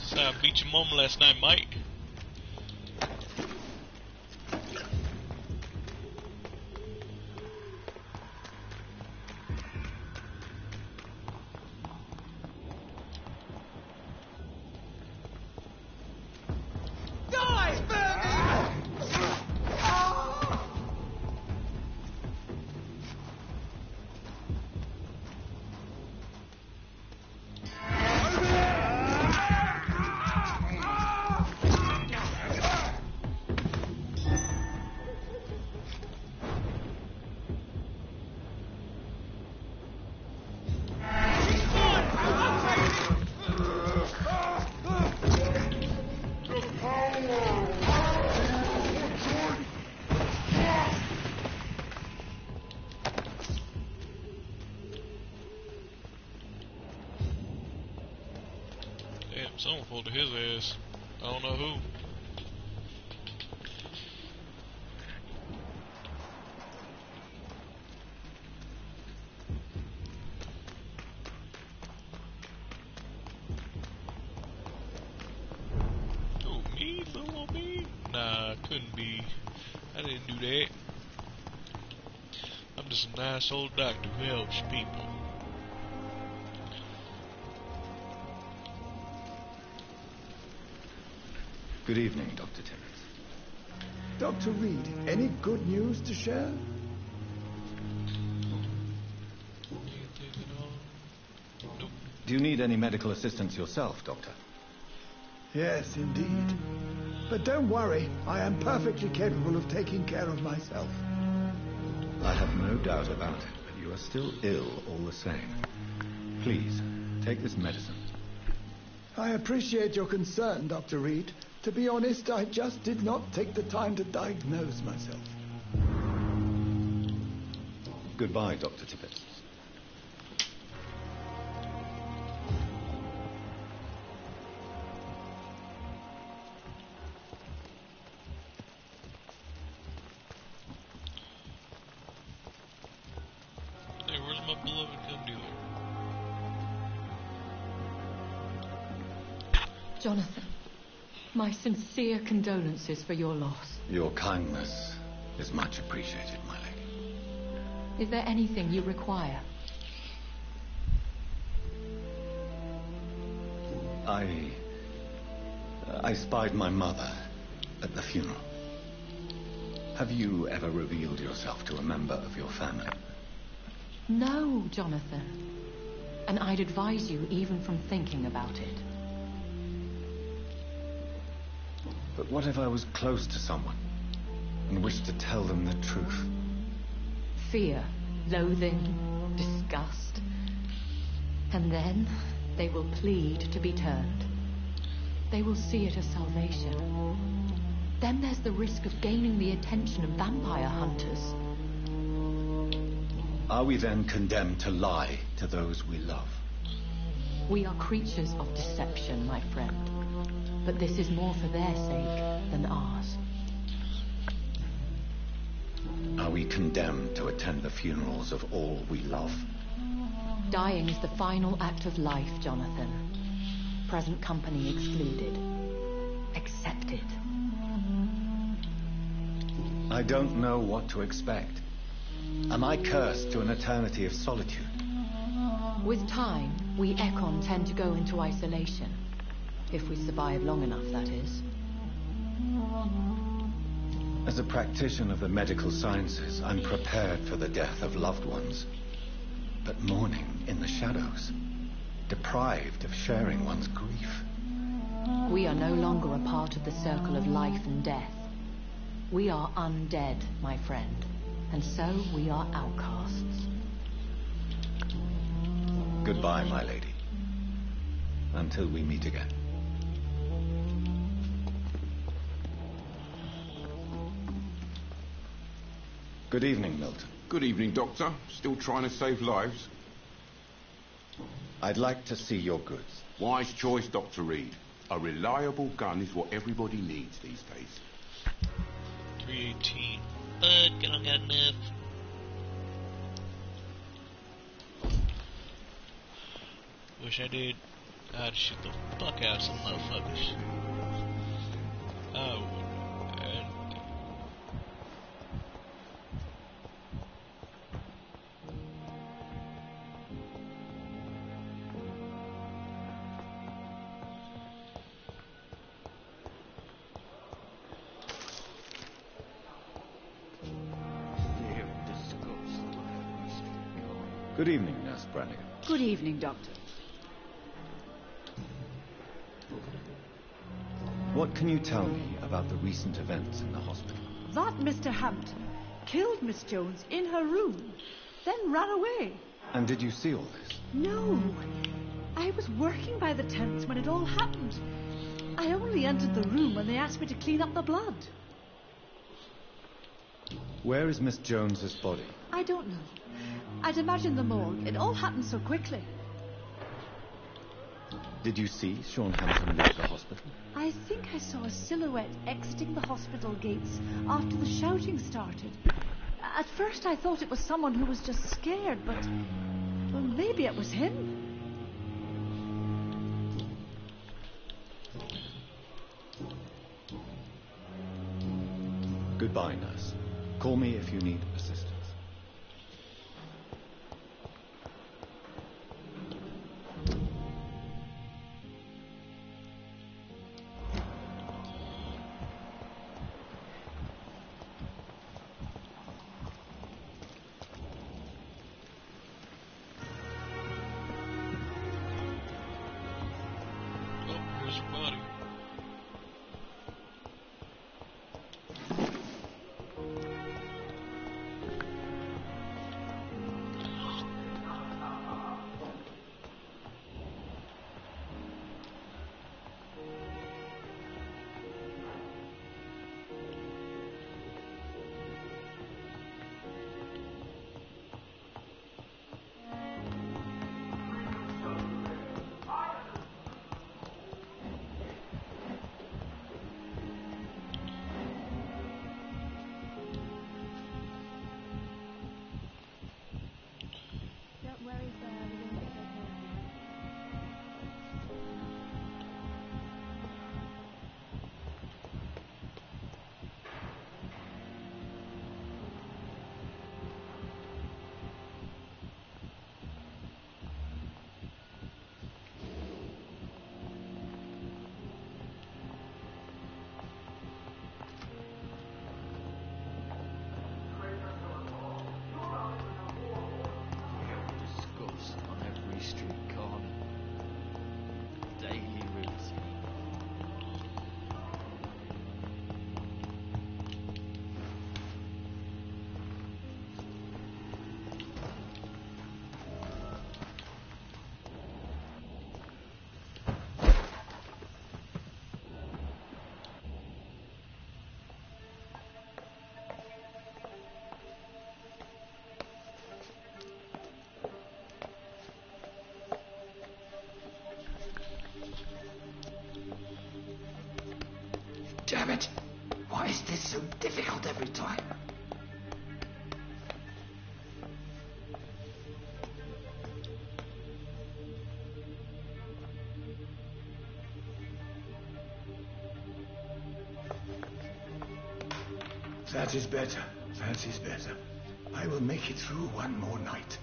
So I beat your mom last night, Mike. Damn, someone pulled his ass. I don't know who. Oh, me? Little old me? Nah, couldn't be. I didn't do that. I'm just a nice old doctor who helps people. Good evening, Dr. Timmons. Dr. Reed, any good news to share? Do you need any medical assistance yourself, Doctor? Yes, indeed. But don't worry, I am perfectly capable of taking care of myself. I have no doubt about it, but you are still ill all the same. Please, take this medicine. I appreciate your concern, Dr. Reed. To be honest, I just did not take the time to diagnose myself. Goodbye, Dr. Tippett. Hey, where's my beloved gun dealer? Jonathan, my sincere condolences for your loss. Your kindness is much appreciated, my lady. Is there anything you require? I spied my mother at the funeral. Have you ever revealed yourself to a member of your family? No, Jonathan. And I'd advise you even from thinking about it. But what if I was close to someone and wished to tell them the truth? Fear, loathing, disgust. And then they will plead to be turned. They will see it as salvation. Then there's the risk of gaining the attention of vampire hunters. Are we then condemned to lie to those we love? We are creatures of deception, my friend. But this is more for their sake than ours. Are we condemned to attend the funerals of all we love? Dying is the final act of life, Jonathan. Present company excluded. Accepted. I don't know what to expect. Am I cursed to an eternity of solitude? With time, we Ekon tend to go into isolation. If we survive long enough, that is. As a practitioner of the medical sciences, I'm prepared for the death of loved ones. But mourning in the shadows, deprived of sharing one's grief. We are no longer a part of the circle of life and death. We are undead, my friend. And so we are outcasts. Goodbye, my lady. Until we meet again. Good evening, Milton. Good evening, Doctor. Still trying to save lives? I'd like to see your goods. Wise choice, Dr. Reed. A reliable gun is what everybody needs these days. 318. But I don't got enough. Wish I did. I'd shoot the fuck out of some motherfuckers. Oh. Good evening, Nurse Brannigan. Good evening, Doctor. What can you tell me about the recent events in the hospital? That Mr. Hampton killed Miss Jones in her room, then ran away. And did you see all this? No. I was working by the tents when it all happened. I only entered the room when they asked me to clean up the blood. Where is Miss Jones's body? I don't know. I'd imagine the morgue. It all happened so quickly. Did you see Sean Hampton leave the hospital? I think I saw a silhouette exiting the hospital gates after the shouting started. At first I thought it was someone who was just scared, but... well, maybe it was him. Goodbye, nurse. Call me if you need assistance. Damn it! Why is this so difficult every time? That is better. That is better. I will make it through one more night.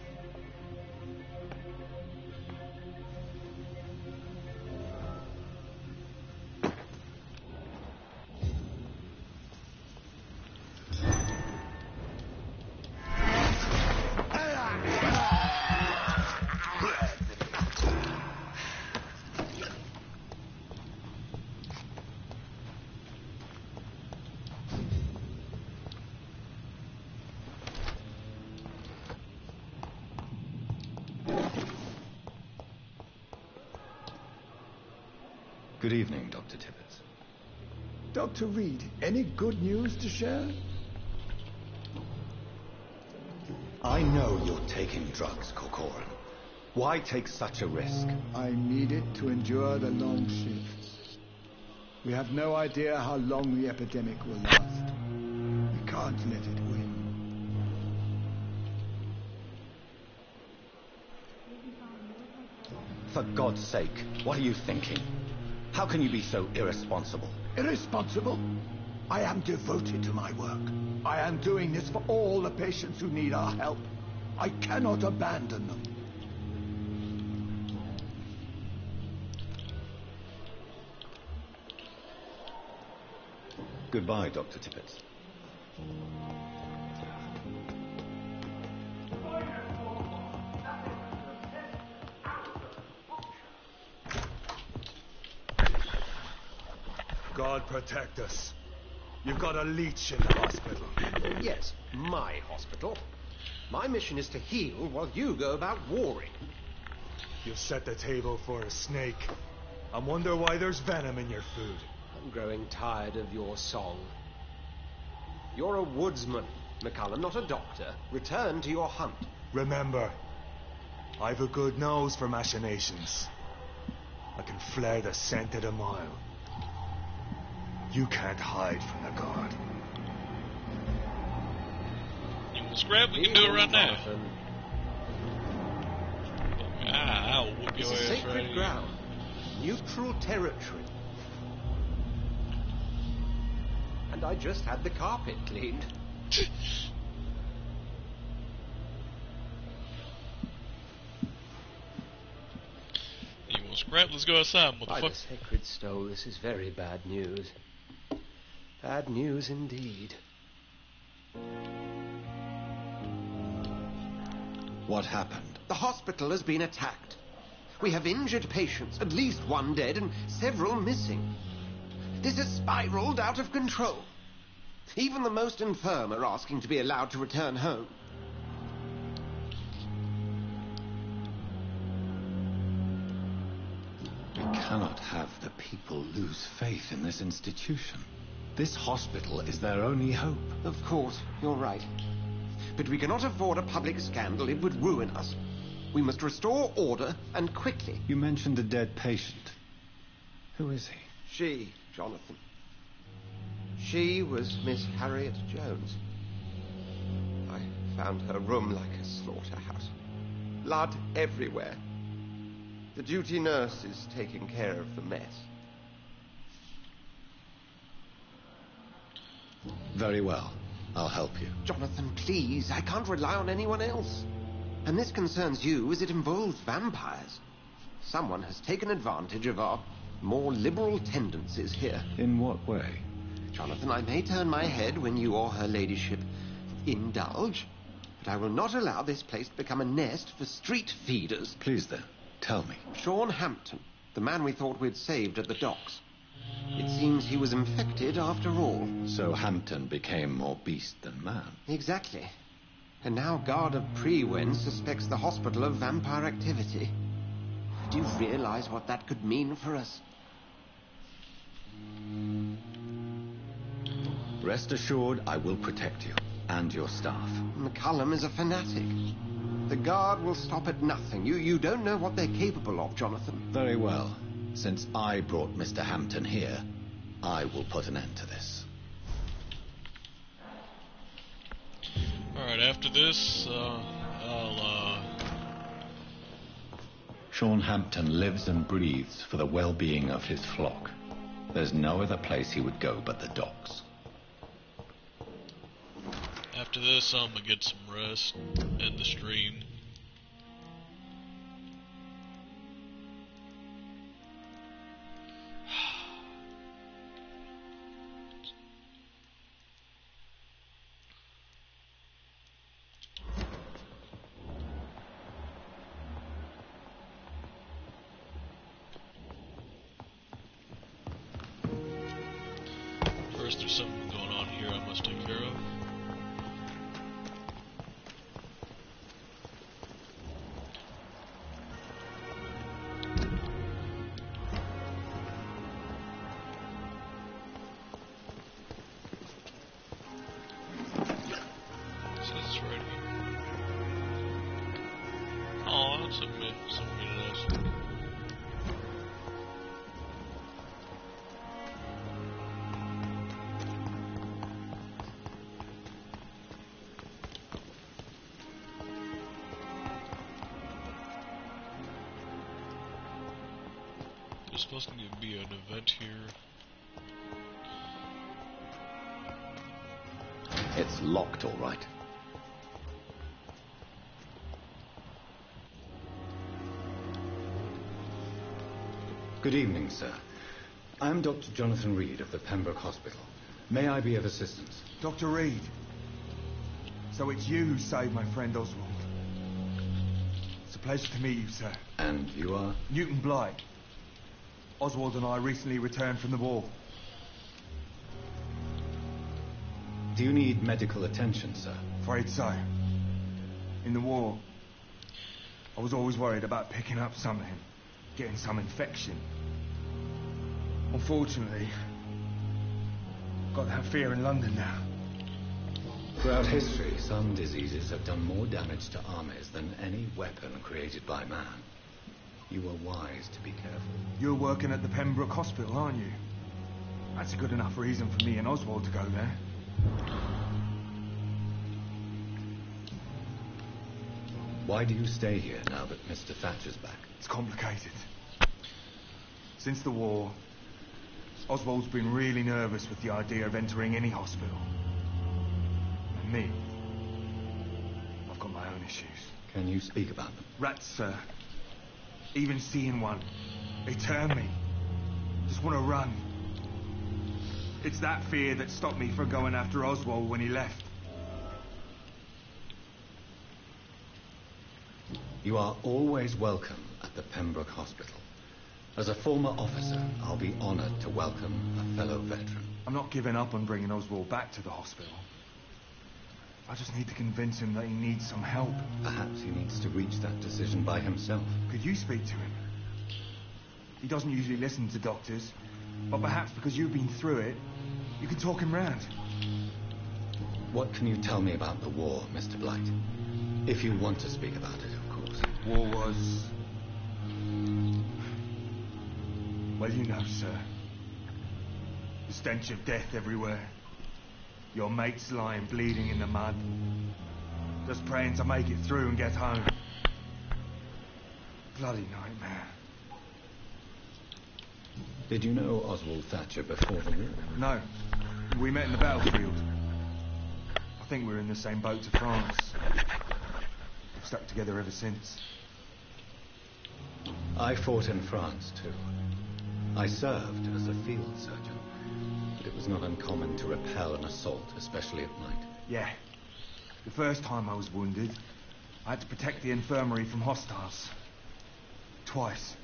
Good evening, Dr. Tibbets. Dr. Reed, any good news to share? I know you're taking drugs, Corcoran. Why take such a risk? I need it to endure the long shifts. We have no idea how long the epidemic will last. We can't let it win. For God's sake, what are you thinking? How can you be so irresponsible? Irresponsible? I am devoted to my work. I am doing this for all the patients who need our help. I cannot abandon them. Goodbye, Dr. Tippett. God protect us. You've got a leech in the hospital. Yes, my hospital. My mission is to heal while you go about warring. You set the table for a snake. I wonder why there's venom in your food. I'm growing tired of your song. You're a woodsman, McCullum, not a doctor. Return to your hunt. Remember, I've a good nose for machinations. I can flare the scent at a mile. You can't hide from the guard. You want to scrap? We can do it right now. I'll whoop your It's ass sacred right here. ground. Neutral territory. And I just had the carpet cleaned. You want to scrap? Let's go outside, By the motherfucker. sacred stone, this is very bad news. Bad news indeed. What happened? The hospital has been attacked. We have injured patients, at least one dead and several missing. This has spiraled out of control. Even the most infirm are asking to be allowed to return home. We cannot have the people lose faith in this institution. This hospital is their only hope. Of course, you're right. But we cannot afford a public scandal. It would ruin us. We must restore order, and quickly. You mentioned a dead patient. Who is he? She, Jonathan. She was Miss Harriet Jones. I found her room like a slaughterhouse. Blood everywhere. The duty nurse is taking care of the mess. Very well. I'll help you. Jonathan, please. I can't rely on anyone else. And this concerns you as it involves vampires. Someone has taken advantage of our more liberal tendencies here. In what way? Jonathan, I may turn my head when you or her ladyship indulge, but I will not allow this place to become a nest for street feeders. Please then, tell me. Sean Hampton, the man we thought we'd saved at the docks. It seems he was infected after all. So Hampton became more beast than man. Exactly. And now Guard of Prewen suspects the hospital of vampire activity. Do you realize what that could mean for us? Rest assured, I will protect you and your staff. McCullum is a fanatic. The Guard will stop at nothing. You don't know what they're capable of, Jonathan. Very well. Since I brought Mr. Hampton here, I will put an end to this. Alright, after this, Sean Hampton lives and breathes for the well-being of his flock. There's no other place he would go but the docks. After this, I'm gonna get some rest, end the stream. First, there's something going on here I must take care of. There's supposed to be an event here. It's locked, all right. Good evening, sir. I'm Dr. Jonathan Reed of the Pembroke Hospital. May I be of assistance? Dr. Reed. So it's you who saved my friend Oswald. It's a pleasure to meet you, sir. And you are? Newton Blight. Oswald and I recently returned from the war. Do you need medical attention, sir? Afraid so. In the war, I was always worried about picking up something, getting some infection. Unfortunately, I've got that fear in London now. Throughout history, some diseases have done more damage to armies than any weapon created by man. You were wise to be careful. You're working at the Pembroke Hospital, aren't you? That's a good enough reason for me and Oswald to go there. Why do you stay here now that Mr. Thatcher's back? It's complicated. Since the war, Oswald's been really nervous with the idea of entering any hospital. And me, I've got my own issues. Can you speak about them? Rats, sir. Even seeing one, they turn me. Just want to run. It's that fear that stopped me from going after Oswald when he left. You are always welcome at the Pembroke Hospital. As a former officer, I'll be honoured to welcome a fellow veteran. I'm not giving up on bringing Oswald back to the hospital. I just need to convince him that he needs some help. Perhaps he needs to reach that decision by himself. Could you speak to him? He doesn't usually listen to doctors, but perhaps because you've been through it, you can talk him round. What can you tell me about the war, Mr. Blight? If you want to speak about it, of course. War was... well, you know, sir. The stench of death everywhere. Your mates lying bleeding in the mud. Just praying to make it through and get home. Bloody nightmare. Did you know Oswald Thatcher before the war? No. We met in the battlefield. I think we were in the same boat to France. We've stuck together ever since. I fought in France, too. I served as a field surgeon. But it was not uncommon to repel an assault, especially at night. Yeah. The first time I was wounded, I had to protect the infirmary from hostiles. Twice.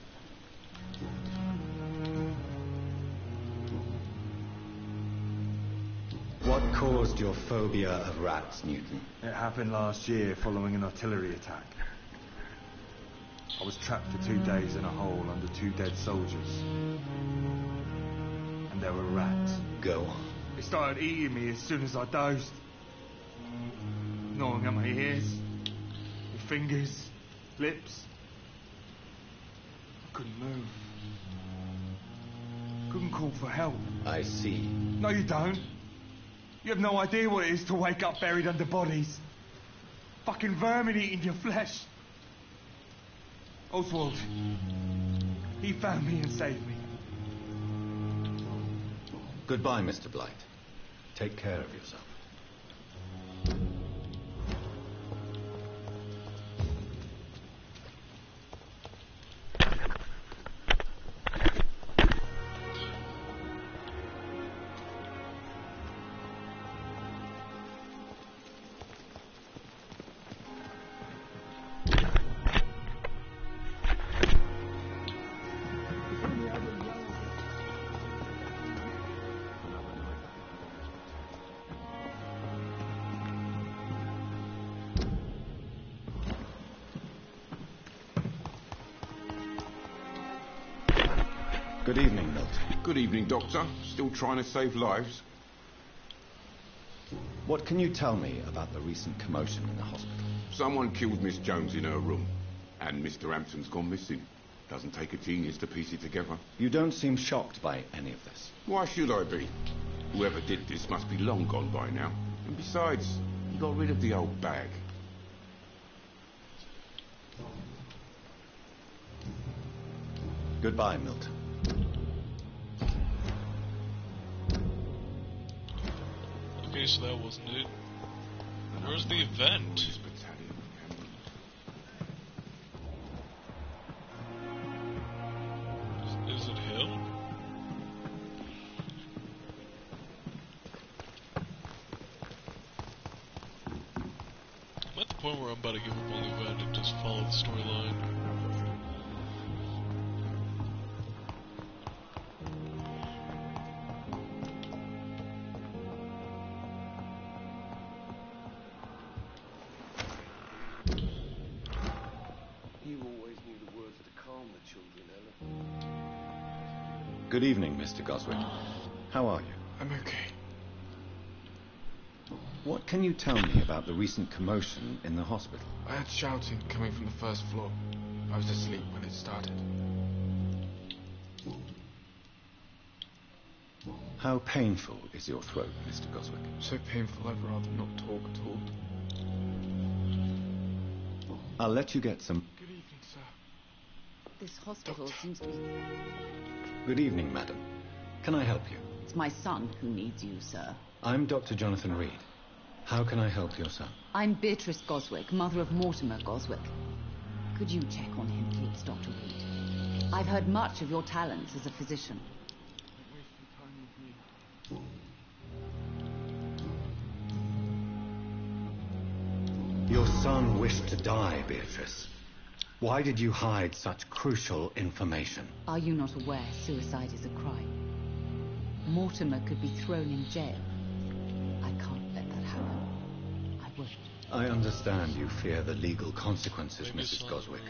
What caused your phobia of rats, Newton? It happened last year following an artillery attack. I was trapped for 2 days in a hole under 2 dead soldiers. And there were rats. Go on. They started eating me as soon as I dozed. Gnawing at my ears, with fingers, lips. I couldn't move. Couldn't call for help. I see. No, you don't. You have no idea what it is to wake up buried under bodies. Fucking vermin eating your flesh. Oswald. He found me and saved me. Goodbye, Mr. Blight. Take care of yourself. Good evening, Milton. Good evening, Doctor. Still trying to save lives? What can you tell me about the recent commotion in the hospital? Someone killed Miss Jones in her room, and Mr. Hampton's gone missing. Doesn't take a genius to piece it together. You don't seem shocked by any of this. Why should I be? Whoever did this must be long gone by now. And besides, he got rid of the old bag. Goodbye, Milton. Okay, so that wasn't it. Where's the event? Is it him? I'm at the point where I'm about to give up on the event and just follow the storyline. Good evening, Mr. Goswick. How are you? I'm okay. What can you tell me about the recent commotion in the hospital? I heard shouting coming from the first floor. I was asleep when it started. How painful is your throat, Mr. Goswick? So painful I'd rather not talk at all. I'll let you get some... Good evening, sir. This hospital seems to be... Good evening, madam. Can I help you? It's my son who needs you, sir. I'm Dr. Jonathan Reed. How can I help your son? I'm Beatrice Goswick, mother of Mortimer Goswick. Could you check on him, please, Dr. Reed? I've heard much of your talents as a physician. Your son wished to die, Beatrice. Why did you hide such crucial information? Are you not aware suicide is a crime? Mortimer could be thrown in jail. I can't let that happen. I won't. I understand you fear the legal consequences, Mrs. Goswick.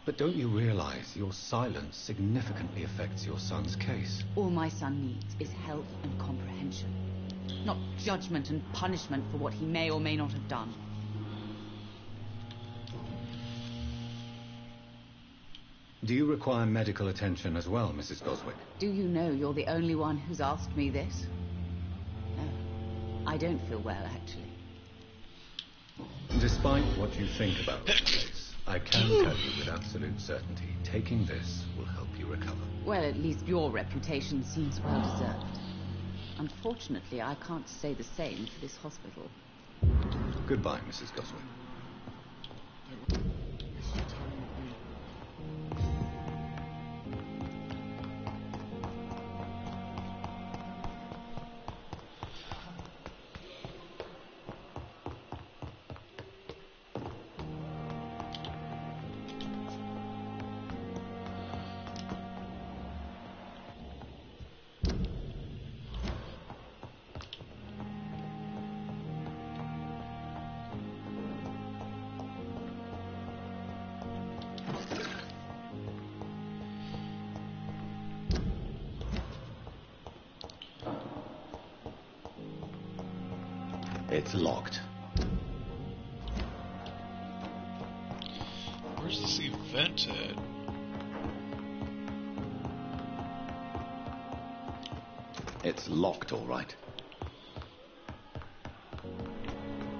But don't you realize your silence significantly affects your son's case? All my son needs is help and comprehension, not judgment and punishment for what he may or may not have done. Do you require medical attention as well, Mrs. Goswick? Do you know you're the only one who's asked me this? No, I don't feel well, actually. Despite what you think about this case, I can tell you with absolute certainty, taking this will help you recover. Well, at least your reputation seems well deserved. Unfortunately, I can't say the same for this hospital. Goodbye, Mrs. Goswick. It's locked. Where's this event at? It's locked, all right.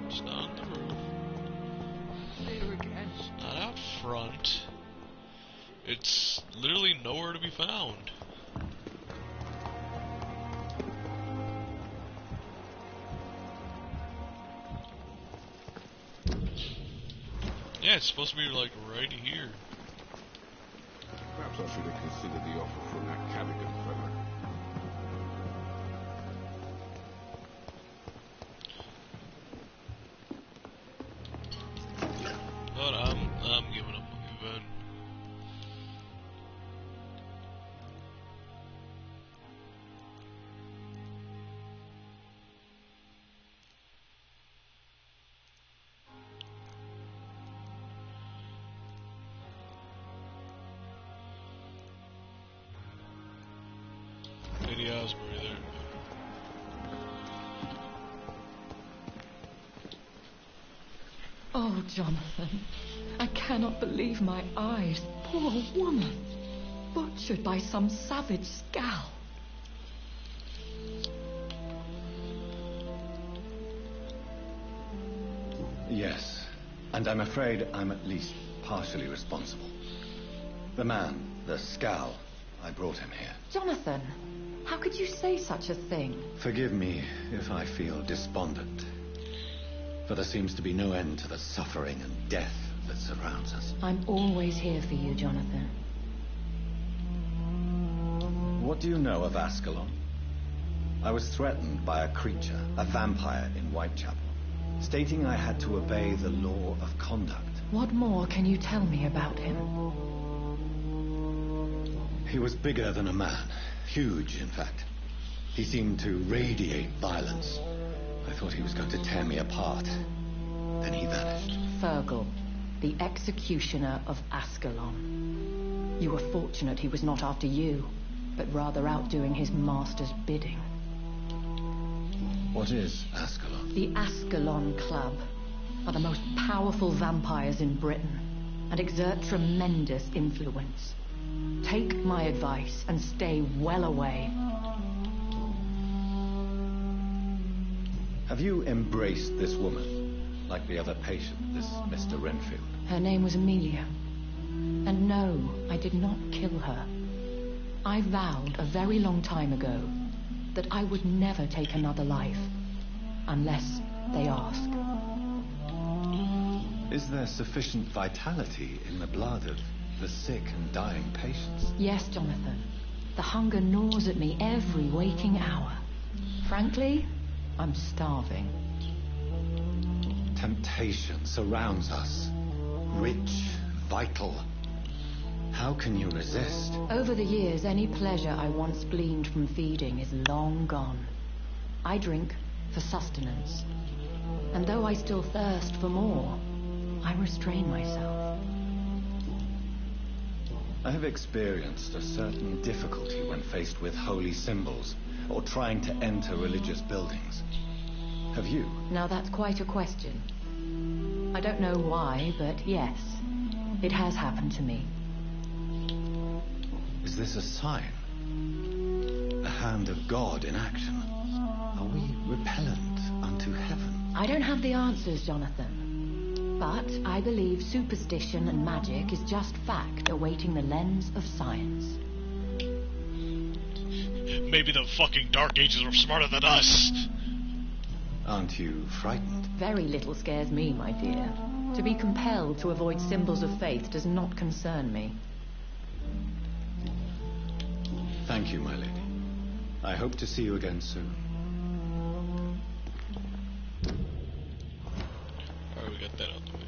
It's not on the roof. There again. It's not out front. It's literally nowhere to be found. Yeah, it's supposed to be like right here. Perhaps I should have considered the offer from that Cadigan fella. But I'm giving up on the event. Lady Asbury there. Oh, Jonathan, I cannot believe my eyes. Poor woman, butchered by some savage scowl. Yes, and I'm afraid I'm at least partially responsible. The man, the scowl, I brought him here. Jonathan, How could you say such a thing? Forgive me if I feel despondent, for there seems to be no end to the suffering and death that surrounds us. I'm always here for you, Jonathan. What do you know of Ascalon? I was threatened by a creature, a vampire in Whitechapel, stating I had to obey the law of conduct. What more can you tell me about him? He was bigger than a man. Huge, in fact. He seemed to radiate violence. I thought he was going to tear me apart. Then he vanished. Fergal, the executioner of Ascalon. You were fortunate he was not after you, but rather out doing his master's bidding. What is Ascalon? The Ascalon Club are the most powerful vampires in Britain and exert tremendous influence. Take my advice and stay well away. Have you embraced this woman, like the other patient, this Mr. Renfield? Her name was Amelia. And no, I did not kill her. I vowed a very long time ago that I would never take another life, unless they ask. Is there sufficient vitality in the blood of the sick and dying patients? Yes, Jonathan. The hunger gnaws at me every waking hour. Frankly, I'm starving. Temptation surrounds us. Rich, vital. How can you resist? Over the years, any pleasure I once gleaned from feeding is long gone. I drink for sustenance. And though I still thirst for more, I restrain myself. I have experienced a certain difficulty when faced with holy symbols or trying to enter religious buildings. Have you? Now that's quite a question. I don't know why, but yes, it has happened to me. Is this a sign? The hand of God in action? Are we repellent unto heaven? I don't have the answers, Jonathan. But I believe superstition and magic is just fact awaiting the lens of science. Maybe the fucking Dark Ages are smarter than us. Aren't you frightened? Very little scares me, my dear. To be compelled to avoid symbols of faith does not concern me. Thank you, my lady. I hope to see you again soon. Alright, we got that out the way.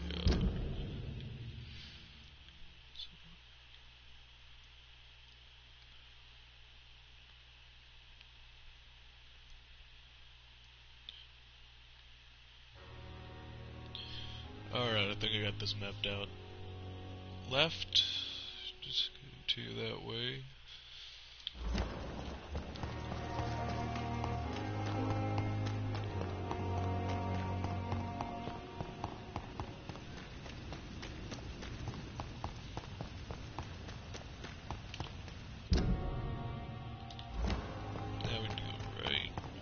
Alright, I think I got this mapped out. Left, just continue that way.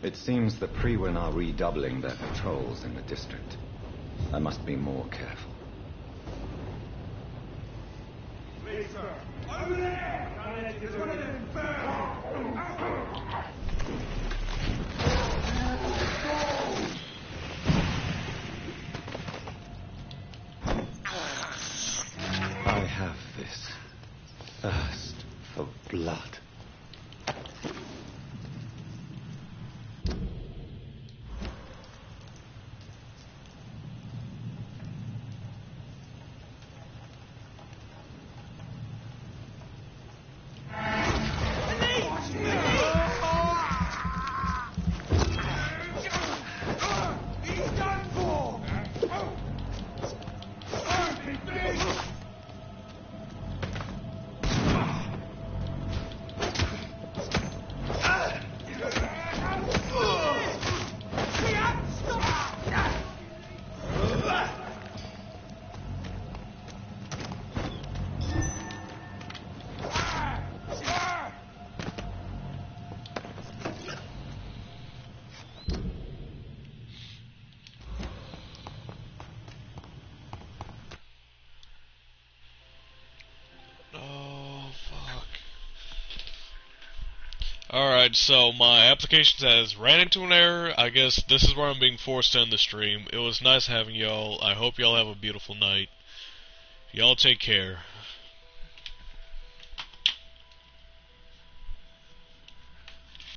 It seems the Priwen are redoubling their patrols in the district. I must be more careful. Please, sir. Over there! There's one of them. I have this thirst for blood. Alright, so my application has ran into an error. I guess this is where I'm being forced to end the stream. It was nice having y'all. I hope y'all have a beautiful night. Y'all take care.